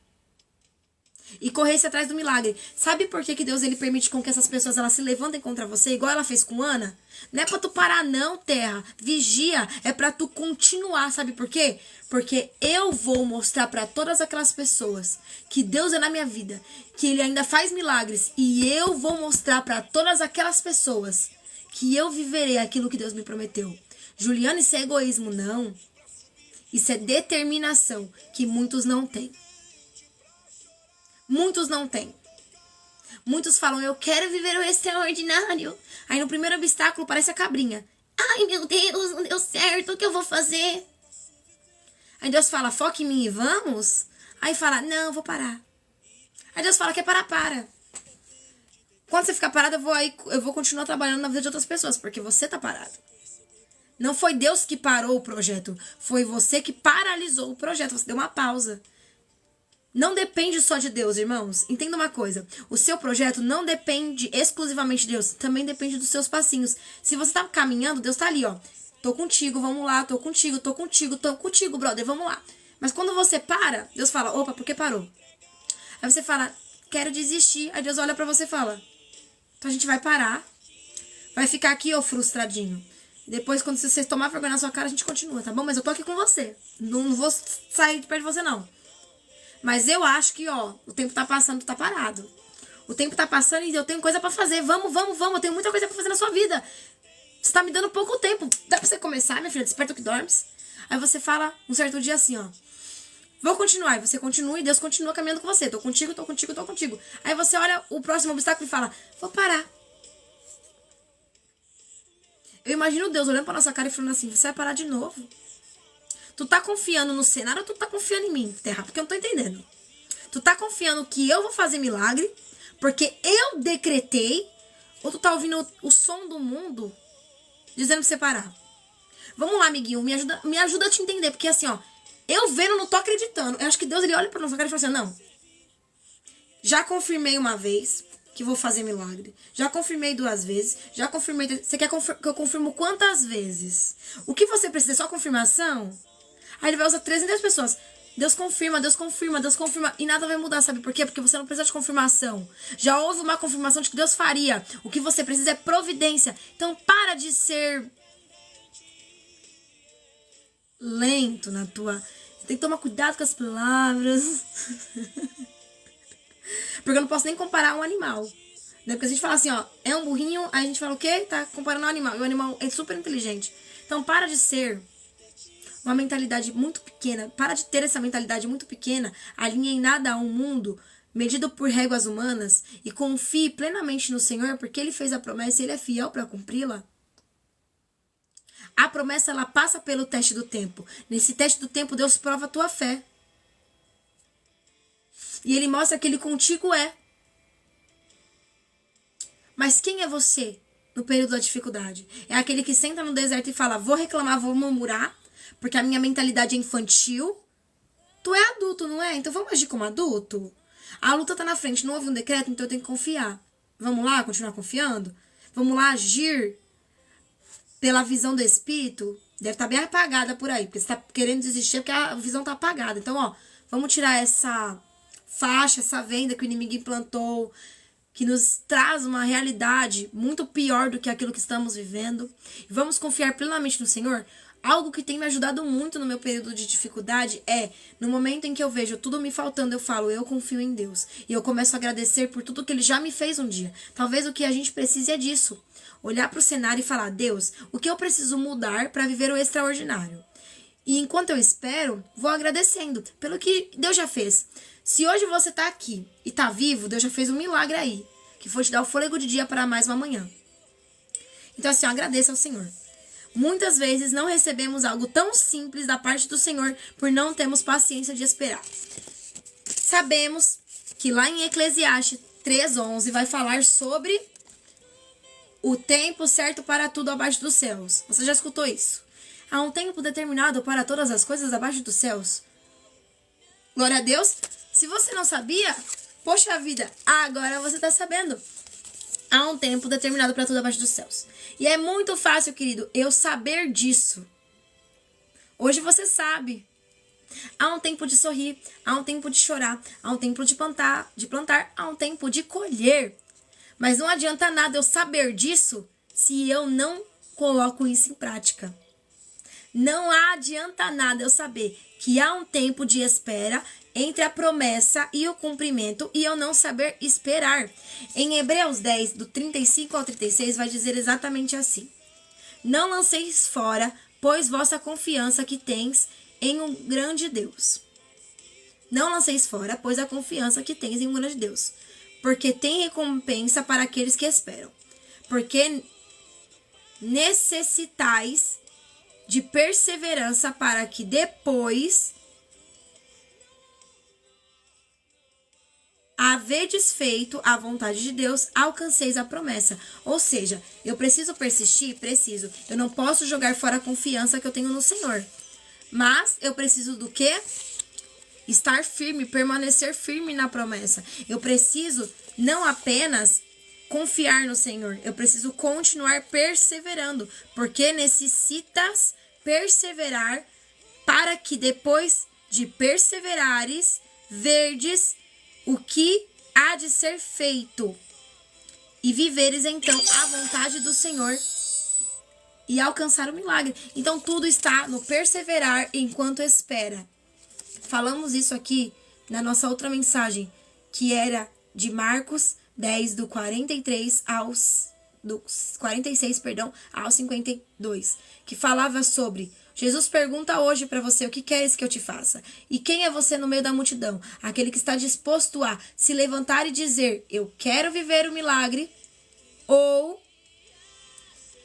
Speaker 1: E corresse atrás do milagre. Sabe por que Deus ele permite com que essas pessoas elas se levantem contra você, igual ela fez com Ana? Não é pra tu parar não, terra. Vigia, é pra tu continuar. Sabe por quê? Porque eu vou mostrar pra todas aquelas pessoas que Deus é na minha vida, que Ele ainda faz milagres. E eu vou mostrar pra todas aquelas pessoas que eu viverei aquilo que Deus me prometeu. Juliana, isso é egoísmo? Não. Isso é determinação que muitos não têm. Muitos não têm. Muitos falam, eu quero viver o extraordinário. Aí no primeiro obstáculo parece a cabrinha. Ai, meu Deus, não deu certo, o que eu vou fazer? Aí Deus fala, foca em mim e vamos. Aí fala, não, eu vou parar. Aí Deus fala, quer parar, para. Quando você ficar parado, eu vou continuar trabalhando na vida de outras pessoas, porque você tá parado. Não foi Deus que parou o projeto, foi você que paralisou o projeto, você deu uma pausa. Não depende só de Deus, irmãos. Entenda uma coisa. O seu projeto não depende exclusivamente de Deus. Também depende dos seus passinhos. Se você tá caminhando, Deus tá ali, ó. Tô contigo, vamos lá. Tô contigo, brother, vamos lá. Mas quando você para, Deus fala, opa, por que parou? Aí você fala, quero desistir. Aí Deus olha pra você e fala, então a gente vai parar. Vai ficar aqui, ó, frustradinho. Depois, quando você tomar vergonha na sua cara, a gente continua, tá bom? Mas eu tô aqui com você. Não vou sair de perto de você, não. Mas eu acho que, ó, o tempo tá passando, tu tá parado. O tempo tá passando e eu tenho coisa pra fazer. Vamos. Eu tenho muita coisa pra fazer na sua vida. Você tá me dando pouco tempo. Dá pra você começar, minha filha? Desperta que dormes. Aí você fala um certo dia assim, ó. Vou continuar. E você continua e Deus continua caminhando com você. Tô contigo. Aí você olha o próximo obstáculo e fala, vou parar. Eu imagino Deus olhando pra nossa cara e falando assim, você vai parar de novo? Tu tá confiando no cenário ou tu tá confiando em mim, terra? Porque eu não tô entendendo. Tu tá confiando que eu vou fazer milagre porque eu decretei, ou tu tá ouvindo o som do mundo dizendo pra você parar? Vamos lá, amiguinho, me ajuda a te entender, porque assim, ó, eu vendo, não tô acreditando. Eu acho que Deus, ele olha pra nossa cara e fala assim, não, já confirmei uma vez que vou fazer milagre. Já confirmei 2 vezes, já confirmei... Você quer que eu confirmo quantas vezes? O que você precisa é só confirmação? Aí ele vai usar 300 pessoas. Deus confirma. E nada vai mudar, sabe por quê? Porque você não precisa de confirmação. Já houve uma confirmação de que Deus faria. O que você precisa é providência. Então para de ser lento na tua... Você tem que tomar cuidado com as palavras. Porque eu não posso nem comparar um animal. Né? Porque a gente fala assim, ó, é um burrinho, aí a gente fala o quê? Tá comparando um animal. E o animal é super inteligente. Então para de ser... uma mentalidade muito pequena, para de ter essa mentalidade muito pequena, alinhe em nada a um mundo medido por réguas humanas e confie plenamente no Senhor, porque Ele fez a promessa e Ele é fiel para cumpri-la. A promessa, ela passa pelo teste do tempo. Nesse teste do tempo, Deus prova a tua fé. E Ele mostra que Ele contigo é. Mas quem é você no período da dificuldade? É aquele que senta no deserto e fala, vou reclamar, vou murmurar, porque a minha mentalidade é infantil. Tu é adulto, não é? Então vamos agir como adulto? A luta tá na frente, não houve um decreto, então eu tenho que confiar. Vamos lá, continuar confiando? Vamos lá agir pela visão do Espírito? Deve estar bem apagada por aí, porque você tá querendo desistir porque a visão tá apagada. Então, ó, vamos tirar essa faixa, essa venda que o inimigo implantou, que nos traz uma realidade muito pior do que aquilo que estamos vivendo. E vamos confiar plenamente no Senhor. Algo que tem me ajudado muito no meu período de dificuldade é, no momento em que eu vejo tudo me faltando, eu falo, eu confio em Deus. E eu começo a agradecer por tudo que Ele já me fez um dia. Talvez o que a gente precise é disso. Olhar para o cenário e falar, Deus, o que eu preciso mudar para viver o extraordinário? E enquanto eu espero, vou agradecendo pelo que Deus já fez. Se hoje você tá aqui e tá vivo, Deus já fez um milagre aí, que foi te dar o fôlego de dia para mais uma manhã. Então assim, agradeça ao Senhor. Muitas vezes não recebemos algo tão simples da parte do Senhor por não termos paciência de esperar. Sabemos que lá em Eclesiastes 3:11 vai falar sobre o tempo certo para tudo abaixo dos céus. Você já escutou isso? Há um tempo determinado para todas as coisas abaixo dos céus. Glória a Deus. Se você não sabia, poxa vida, agora você está sabendo. Há um tempo determinado para tudo abaixo dos céus. E é muito fácil, querido, eu saber disso. Hoje você sabe. Há um tempo de sorrir, há um tempo de chorar, há um tempo de plantar, há um tempo de colher. Mas não adianta nada eu saber disso se eu não coloco isso em prática. Não adianta nada eu saber que há um tempo de espera entre a promessa e o cumprimento e eu não saber esperar. Em Hebreus 10, do 35 ao 36, vai dizer exatamente assim: Não lanceis fora, pois vossa confiança que tens em um grande Deus. Não lanceis fora, pois a confiança que tens em um grande Deus. Porque tem recompensa para aqueles que esperam. Porque necessitais de perseverança para que depois havedes feito a vontade de Deus, alcanceis a promessa. Ou seja, eu preciso persistir? Preciso. Eu não posso jogar fora a confiança que eu tenho no Senhor. Mas eu preciso do quê? Estar firme, permanecer firme na promessa. Eu preciso não apenas confiar no Senhor, eu preciso continuar perseverando, porque necessitas perseverar para que depois de perseverares, verdes o que há de ser feito e viveres então a vontade do Senhor e alcançar o milagre. Então tudo está no perseverar enquanto espera. Falamos isso aqui na nossa outra mensagem, que era de Marcos 10, do 46 ao 52, que falava sobre: Jesus pergunta hoje para você: o que queres que eu te faça? E quem é você no meio da multidão? Aquele que está disposto a se levantar e dizer: eu quero viver o milagre, ou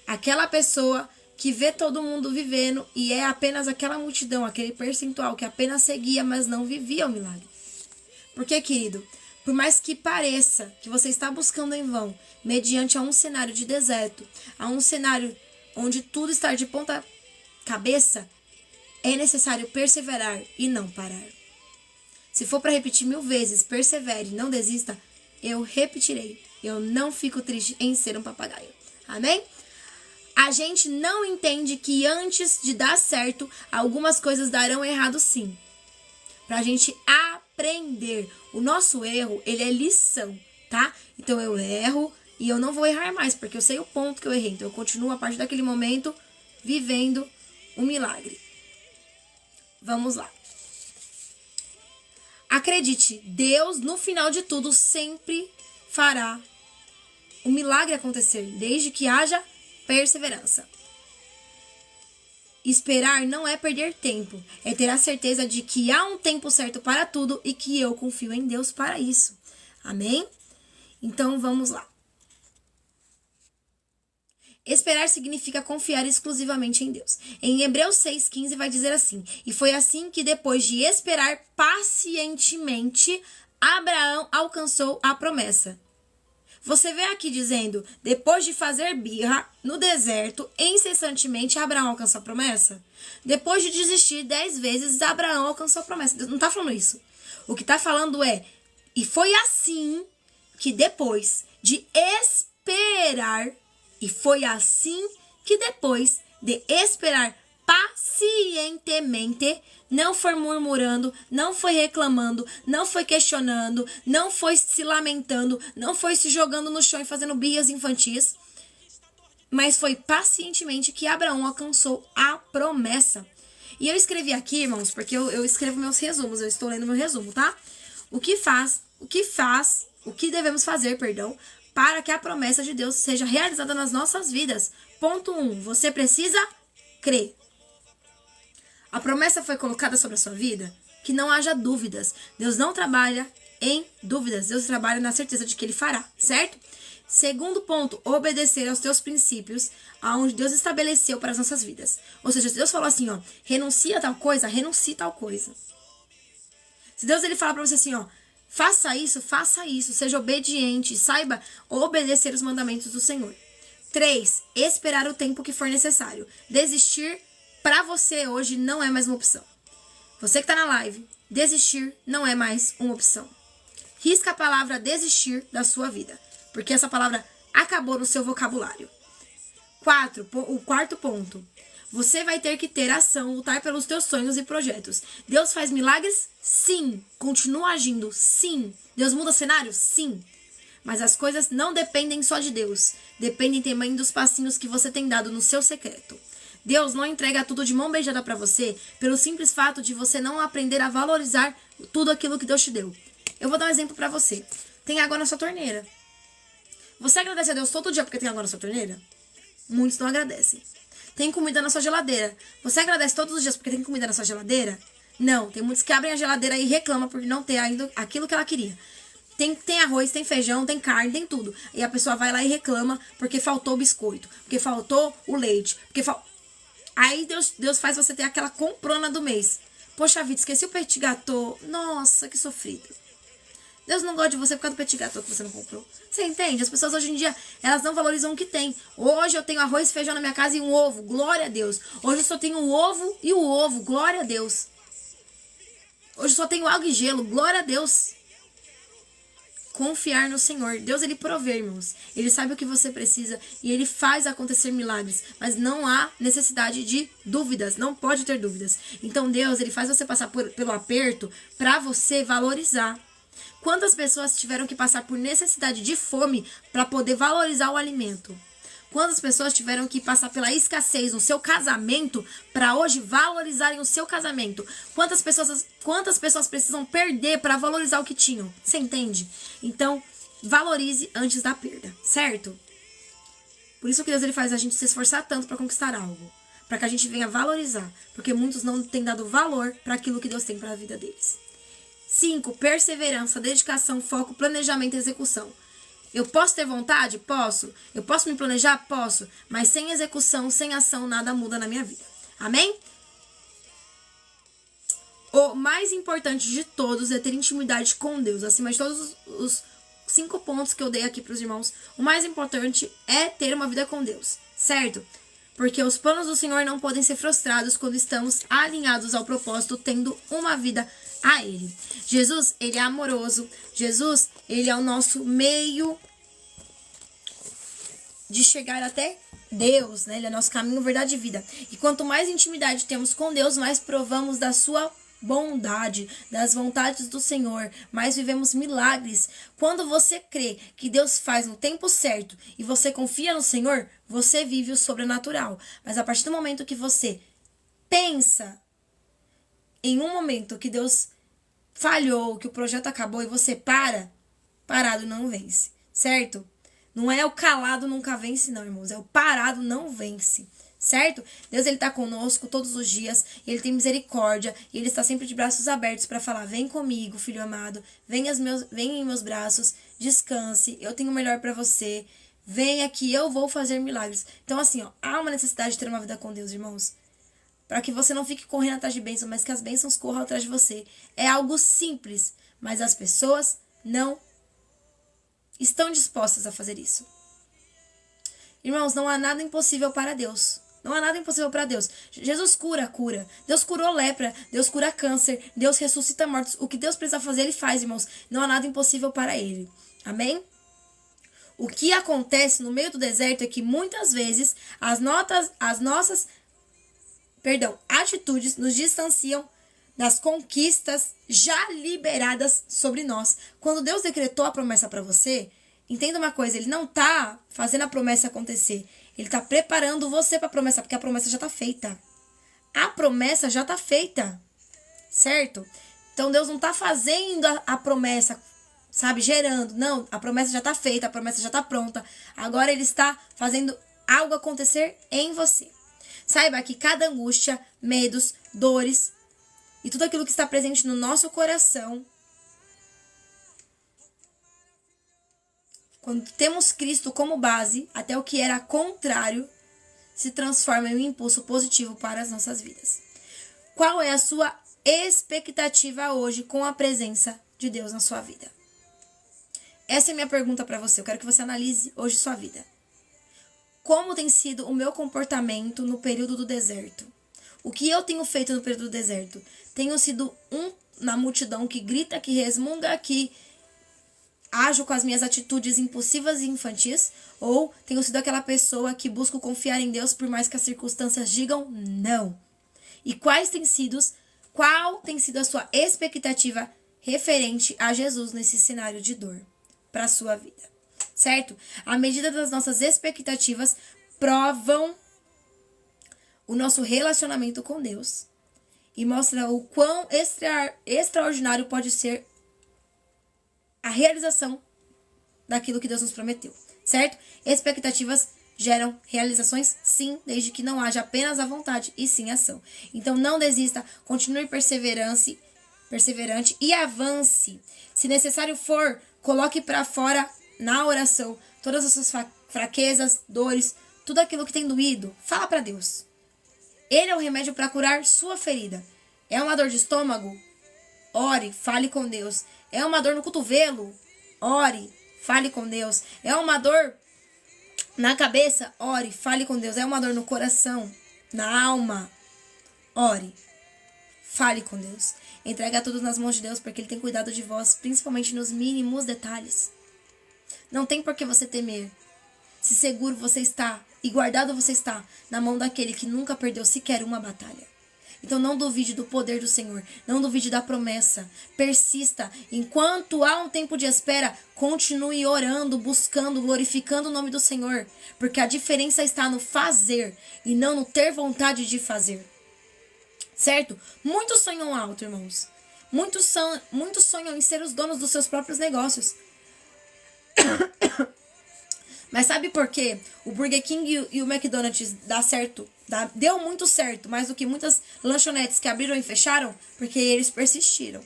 Speaker 1: aquela pessoa que vê todo mundo vivendo e é apenas aquela multidão, aquele percentual que apenas seguia, mas não vivia o milagre. Porque, querido, por mais que pareça que você está buscando em vão, mediante a um cenário de deserto, a um cenário onde tudo está de ponta cabeça, é necessário perseverar e não parar. Se for para repetir 1000 vezes, persevere, não desista, eu repetirei. Eu não fico triste em ser um papagaio. Amém? A gente não entende que antes de dar certo, algumas coisas darão errado sim. Pra gente aprender. O nosso erro, ele é lição, tá? Então eu erro e eu não vou errar mais, porque eu sei o ponto que eu errei. Então eu continuo a partir daquele momento vivendo um milagre. Vamos lá. Acredite, Deus no final de tudo sempre fará o milagre acontecer, desde que haja perseverança. Esperar não é perder tempo, é ter a certeza de que há um tempo certo para tudo e que eu confio em Deus para isso. Amém? Então vamos lá. Esperar significa confiar exclusivamente em Deus. Em Hebreus 6,15 vai dizer assim: E foi assim que depois de esperar pacientemente, Abraão alcançou a promessa. Você vê aqui dizendo, depois de fazer birra no deserto, incessantemente, Abraão alcançou a promessa? Depois de desistir 10 vezes, Abraão alcançou a promessa. Não está falando isso. O que está falando é, e foi assim que depois de esperar, pacientemente, não foi murmurando, não foi reclamando, não foi questionando, não foi se lamentando, não foi se jogando no chão e fazendo birras infantis, mas foi pacientemente que Abraão alcançou a promessa. E eu escrevi aqui, irmãos, porque eu escrevo meus resumos, eu estou lendo meu resumo, tá? O que devemos fazer, para que a promessa de Deus seja realizada nas nossas vidas. Ponto 1, você precisa crer. A promessa foi colocada sobre a sua vida, que não haja dúvidas. Deus não trabalha em dúvidas, Deus trabalha na certeza de que Ele fará, certo? Segundo ponto, obedecer aos teus princípios, aonde Deus estabeleceu para as nossas vidas. Ou seja, se Deus falou assim, ó, renuncia a tal coisa, renuncie a tal coisa. Se Deus ele fala pra você assim, ó, faça isso, seja obediente, saiba obedecer os mandamentos do Senhor. 3, esperar o tempo que for necessário. Desistir pra você hoje não é mais uma opção. Você que tá na live, desistir não é mais uma opção. Risca a palavra desistir da sua vida, porque essa palavra acabou no seu vocabulário. 4, o quarto ponto. Você vai ter que ter ação, lutar pelos teus sonhos e projetos. Deus faz milagres? Sim. Continua agindo? Sim. Deus muda cenário? Sim. Mas as coisas não dependem só de Deus. Dependem também dos passinhos que você tem dado no seu secreto. Deus não entrega tudo de mão beijada pra você pelo simples fato de você não aprender a valorizar tudo aquilo que Deus te deu. Eu vou dar um exemplo pra você. Tem água na sua torneira. Você agradece a Deus todo dia porque tem água na sua torneira? Muitos não agradecem. Tem comida na sua geladeira. Você agradece todos os dias porque tem comida na sua geladeira? Não. Tem muitos que abrem a geladeira e reclamam por não ter ainda aquilo que ela queria. Tem arroz, tem feijão, tem carne, tem tudo. E a pessoa vai lá e reclama porque faltou o biscoito, porque faltou o leite, Aí Deus faz você ter aquela comprona do mês. Poxa vida, esqueci o petit gâteau. Nossa, que sofrido. Deus não gosta de você por causa do petit gâteau que você não comprou. Você entende? As pessoas hoje em dia, elas não valorizam o que tem. Hoje eu tenho arroz e feijão na minha casa e um ovo. Glória a Deus. Hoje eu só tenho um ovo e o ovo. Glória a Deus. Hoje eu só tenho água e gelo. Glória a Deus. Confiar no Senhor. Deus, ele provê, irmãos. Ele sabe o que você precisa e ele faz acontecer milagres. Mas não há necessidade de dúvidas. Não pode ter dúvidas. Então Deus, ele faz você passar pelo aperto para você valorizar. Quantas pessoas tiveram que passar por necessidade de fome para poder valorizar o alimento? Quantas pessoas tiveram que passar pela escassez no seu casamento para hoje valorizarem o seu casamento? Quantas pessoas precisam perder para valorizar o que tinham? Você entende? Então, valorize antes da perda, certo? Por isso que Deus ele faz a gente se esforçar tanto para conquistar algo. Para que a gente venha valorizar. Porque muitos não têm dado valor para aquilo que Deus tem para a vida deles. 5. Perseverança, dedicação, foco, planejamento e execução. Eu posso ter vontade? Posso. Eu posso me planejar? Posso. Mas sem execução, sem ação, nada muda na minha vida. Amém? O mais importante de todos é ter intimidade com Deus. Acima de todos os 5 pontos que eu dei aqui para os irmãos, o mais importante é ter uma vida com Deus. Certo? Porque os planos do Senhor não podem ser frustrados quando estamos alinhados ao propósito, tendo uma vida a Ele. Jesus, Ele é amoroso. Jesus, Ele é o nosso meio de chegar até Deus, né? Ele é nosso caminho, verdade e vida. E quanto mais intimidade temos com Deus, mais provamos da sua bondade, das vontades do Senhor, mais vivemos milagres. Quando você crê que Deus faz no tempo certo e você confia no Senhor, você vive o sobrenatural. Mas a partir do momento que você pensa em um momento que Deus falhou, que o projeto acabou e você parado não vence, certo? Não é o calado nunca vence não, irmãos, é o parado não vence, certo? Deus, ele tá conosco todos os dias, ele tem misericórdia, e ele está sempre de braços abertos para falar, vem comigo, filho amado, vem em meus braços, descanse, eu tenho o melhor para você, vem aqui, eu vou fazer milagres. Então assim, ó, há uma necessidade de ter uma vida com Deus, irmãos. Para que você não fique correndo atrás de bênçãos, mas que as bênçãos corram atrás de você. É algo simples, mas as pessoas não estão dispostas a fazer isso. Irmãos, não há nada impossível para Deus. Não há nada impossível para Deus. Jesus cura. Deus curou lepra, Deus cura câncer, Deus ressuscita mortos. O que Deus precisa fazer, Ele faz, irmãos. Não há nada impossível para Ele. Amém? O que acontece no meio do deserto é que muitas vezes as nossas atitudes nos distanciam das conquistas já liberadas sobre nós. Quando Deus decretou a promessa para você, entenda uma coisa, Ele não tá fazendo a promessa acontecer. Ele tá preparando você para a promessa, porque a promessa já tá feita. A promessa já tá feita, certo? Então Deus não tá fazendo a promessa, sabe, gerando. Não, a promessa já tá feita, a promessa já tá pronta. Agora Ele está fazendo algo acontecer em você. Saiba que cada angústia, medos, dores e tudo aquilo que está presente no nosso coração, quando temos Cristo como base, até o que era contrário se transforma em um impulso positivo para as nossas vidas. Qual é a sua expectativa hoje com a presença de Deus na sua vida? Essa é a minha pergunta para você. Eu quero que você analise hoje sua vida. Como tem sido o meu comportamento no período do deserto? O que eu tenho feito no período do deserto? Tenho sido na multidão que grita, que resmunga, que ajo com as minhas atitudes impulsivas e infantis? Ou tenho sido aquela pessoa que busca confiar em Deus por mais que as circunstâncias digam não? E qual tem sido a sua expectativa referente a Jesus nesse cenário de dor para a sua vida? Certo? À medida das nossas expectativas provam o nosso relacionamento com Deus e mostra o quão extraordinário pode ser a realização daquilo que Deus nos prometeu, certo? Expectativas geram realizações, sim, desde que não haja apenas a vontade e sim a ação. Então não desista, continue perseverante e avance. Se necessário for, coloque para fora na oração todas as suas fraquezas, dores, tudo aquilo que tem doído. Fala para Deus. Ele é o remédio para curar sua ferida. É uma dor de estômago? Ore, fale com Deus. É uma dor no cotovelo? Ore, fale com Deus. É uma dor na cabeça? Ore, fale com Deus. É uma dor no coração, na alma? Ore, fale com Deus. Entrega tudo nas mãos de Deus, porque Ele tem cuidado de vós, principalmente nos mínimos detalhes. Não tem por que você temer. Se seguro você está e guardado você está na mão daquele que nunca perdeu sequer uma batalha. Então não duvide do poder do Senhor, não duvide da promessa, persista. Enquanto há um tempo de espera, continue orando, buscando, glorificando o nome do Senhor, porque a diferença está no fazer e não no ter vontade de fazer. Certo? Muitos sonham alto, irmãos. Muitos sonham em ser os donos dos seus próprios negócios. Mas sabe por quê? O Burger King e o McDonald's deu muito certo, mais do que muitas lanchonetes que abriram e fecharam, porque eles persistiram.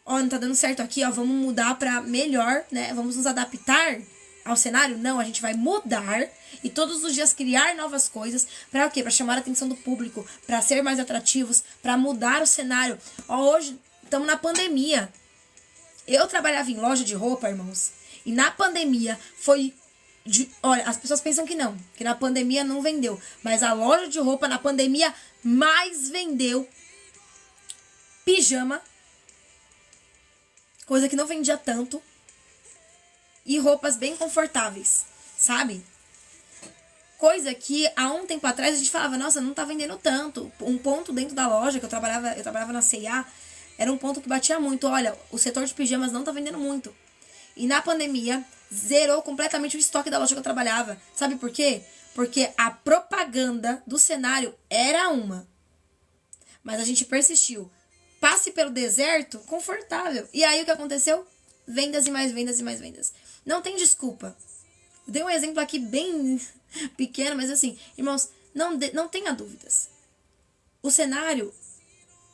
Speaker 1: Ó, não tá dando certo aqui, ó, vamos mudar pra melhor, né? Vamos nos adaptar ao cenário? Não, a gente vai mudar e todos os dias criar novas coisas. Pra o quê? Pra chamar a atenção do público, pra ser mais atrativos, pra mudar o cenário. Ó, hoje estamos na pandemia. Eu trabalhava em loja de roupa, irmãos. E na pandemia olha, as pessoas pensam que na pandemia não vendeu. Mas a loja de roupa na pandemia mais vendeu pijama, coisa que não vendia tanto, e roupas bem confortáveis, sabe? Coisa que há um tempo atrás a gente falava, nossa, não tá vendendo tanto. Um ponto dentro da loja que eu trabalhava na C&A, era um ponto que batia muito. Olha, o setor de pijamas não tá vendendo muito. E na pandemia, zerou completamente o estoque da loja que eu trabalhava. Sabe por quê? Porque a propaganda do cenário era uma. Mas a gente persistiu. Passe pelo deserto confortável. E aí o que aconteceu? Vendas e mais vendas e mais vendas. Não tem desculpa. Dei um exemplo aqui bem pequeno, mas assim, irmãos, não tenha dúvidas. O cenário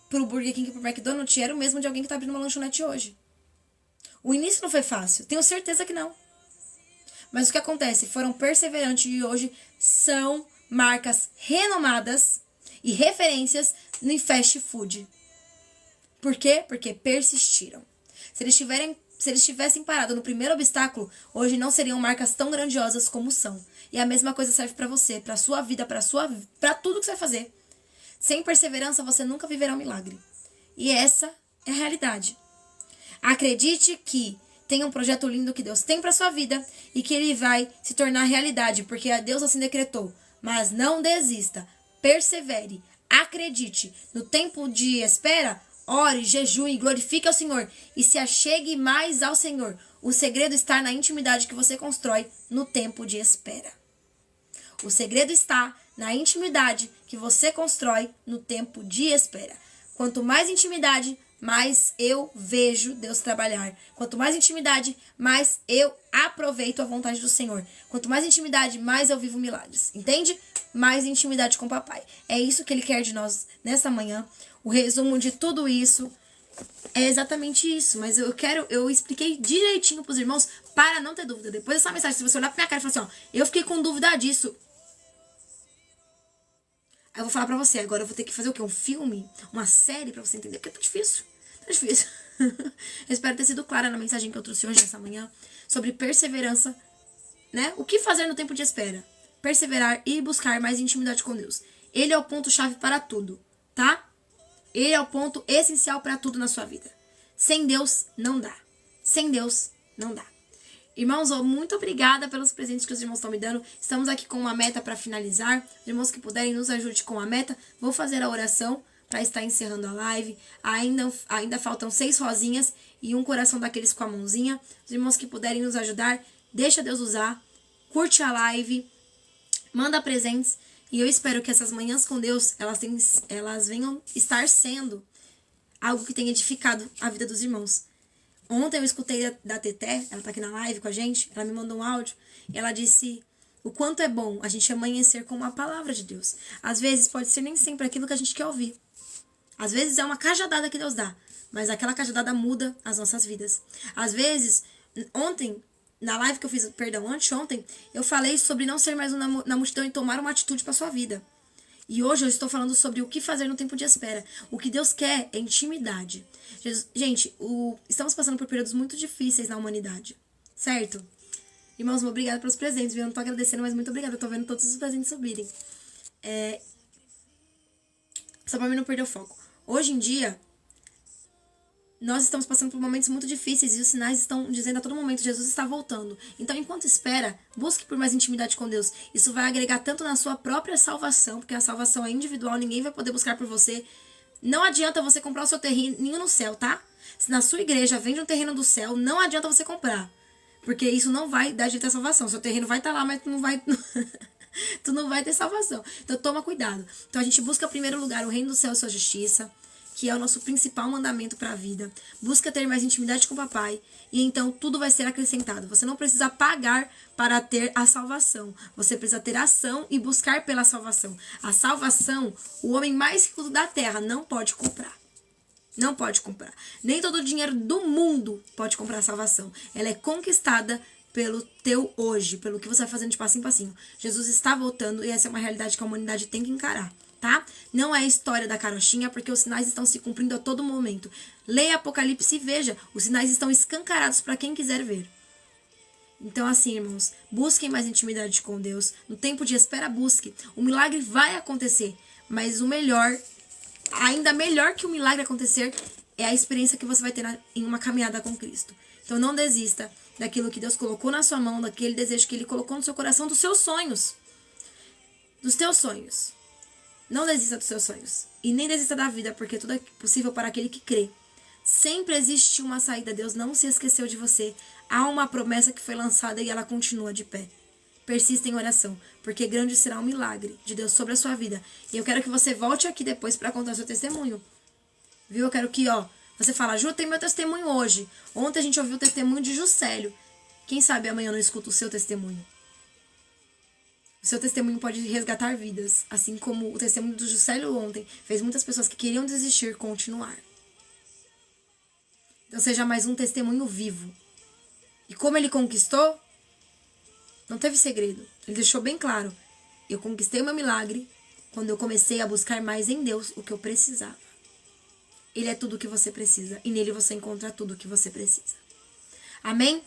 Speaker 1: pro Burger King e pro McDonald's era o mesmo de alguém que tá abrindo uma lanchonete hoje. O início não foi fácil, tenho certeza que não. Mas o que acontece? Foram perseverantes e hoje são marcas renomadas e referências no fast food. Por quê? Porque persistiram. Se eles tivessem parado no primeiro obstáculo, hoje não seriam marcas tão grandiosas como são. E a mesma coisa serve para você, para sua vida, para tudo que você vai fazer. Sem perseverança, você nunca viverá um milagre. E essa é a realidade. Acredite que tem um projeto lindo que Deus tem para sua vida e que ele vai se tornar realidade, porque Deus assim decretou. Mas não desista, persevere, acredite. No tempo de espera, ore, jejue, glorifique ao Senhor e se achegue mais ao Senhor. O segredo está na intimidade que você constrói no tempo de espera. O segredo está na intimidade que você constrói no tempo de espera. Quanto mais intimidade, mais eu vejo Deus trabalhar. Quanto mais intimidade, mais eu aproveito a vontade do Senhor. Quanto mais intimidade, mais eu vivo milagres. Entende? Mais intimidade com o papai. É isso que ele quer de nós nessa manhã. O resumo de tudo isso é exatamente isso. Mas eu expliquei direitinho pros irmãos para não ter dúvida. Depois dessa mensagem, se você olhar pra minha cara e falar assim, ó, eu fiquei com dúvida disso. eu vou falar pra você, agora eu vou ter que fazer o quê? Um filme? Uma série pra você entender? Porque tá difícil. Tá difícil. Eu espero ter sido clara na mensagem que eu trouxe hoje, nessa manhã, sobre perseverança, né? O que fazer no tempo de espera? Perseverar e buscar mais intimidade com Deus. Ele é o ponto-chave para tudo, tá? Ele é o ponto essencial para tudo na sua vida. Sem Deus, não dá. Sem Deus, não dá. Irmãos, muito obrigada pelos presentes que os irmãos estão me dando. Estamos aqui com uma meta para finalizar. Os irmãos que puderem, nos ajude com a meta. Vou fazer a oração para estar encerrando a live. Ainda faltam 6 rosinhas e um coração daqueles com a mãozinha. Os irmãos que puderem nos ajudar, deixa Deus usar. Curte a live, manda presentes. E eu espero que essas manhãs com Deus, elas venham estar sendo algo que tenha edificado a vida dos irmãos. Ontem eu escutei da Teté, ela tá aqui na live com a gente, ela me mandou um áudio, e ela disse o quanto é bom a gente amanhecer com uma palavra de Deus. Às vezes pode ser nem sempre aquilo que a gente quer ouvir. Às vezes é uma cajadada que Deus dá, mas aquela cajadada muda as nossas vidas. Às vezes, ontem, na live que eu fiz, anteontem, eu falei sobre não ser mais na multidão e tomar uma atitude para sua vida. E hoje eu estou falando sobre o que fazer no tempo de espera. O que Deus quer é intimidade. Gente, estamos passando por períodos muito difíceis na humanidade, certo? Irmãos, muito obrigada pelos presentes, viu? Eu não tô agradecendo, mas muito obrigada. Eu tô vendo todos os presentes subirem. Só pra mim não perder o foco. Hoje em dia, nós estamos passando por momentos muito difíceis e os sinais estão dizendo a todo momento, Jesus está voltando. Então, enquanto espera, busque por mais intimidade com Deus. Isso vai agregar tanto na sua própria salvação, porque a salvação é individual, ninguém vai poder buscar por você. Não adianta você comprar o seu terreno no céu, tá? Se na sua igreja vende um terreno do céu, não adianta você comprar. Porque isso não vai dar direito à salvação. Seu terreno vai estar lá, mas tu não vai... tu não vai ter salvação. Então, toma cuidado. Então, a gente busca, em primeiro lugar, o reino do céu e sua justiça, que é o nosso principal mandamento para a vida. Busca ter mais intimidade com o papai e então tudo vai ser acrescentado. Você não precisa pagar para ter a salvação. Você precisa ter ação e buscar pela salvação. A salvação, o homem mais rico da terra não pode comprar. Não pode comprar. Nem todo o dinheiro do mundo pode comprar a salvação. Ela é conquistada pelo teu hoje, pelo que você vai fazendo de passinho em passinho. Jesus está voltando e essa é uma realidade que a humanidade tem que encarar. Tá? Não é a história da carochinha, porque os sinais estão se cumprindo a todo momento. Leia Apocalipse e veja, os sinais estão escancarados para quem quiser ver. Então assim, irmãos, busquem mais intimidade com Deus. No tempo de espera, busque. O milagre vai acontecer, mas o melhor, ainda melhor que o milagre acontecer, é a experiência que você vai ter em uma caminhada com Cristo. Então não desista daquilo que Deus colocou na sua mão, daquele desejo que Ele colocou no seu coração, dos seus sonhos. Dos teus sonhos. Não desista dos seus sonhos. E nem desista da vida, porque tudo é possível para aquele que crê. Sempre existe uma saída. Deus não se esqueceu de você. Há uma promessa que foi lançada e ela continua de pé. Persista em oração, porque grande será o milagre de Deus sobre a sua vida. E eu quero que você volte aqui depois para contar seu testemunho. Viu? Eu quero que, você fala, Ju, tem meu testemunho hoje. Ontem a gente ouviu o testemunho de Juscelio. Quem sabe amanhã eu não escuto o seu testemunho. O seu testemunho pode resgatar vidas, assim como o testemunho do Juscelio ontem fez muitas pessoas que queriam desistir continuar. Então seja mais um testemunho vivo. E como ele conquistou, não teve segredo. Ele deixou bem claro. Eu conquistei o meu milagre quando eu comecei a buscar mais em Deus o que eu precisava. Ele é tudo o que você precisa e nele você encontra tudo o que você precisa. Amém?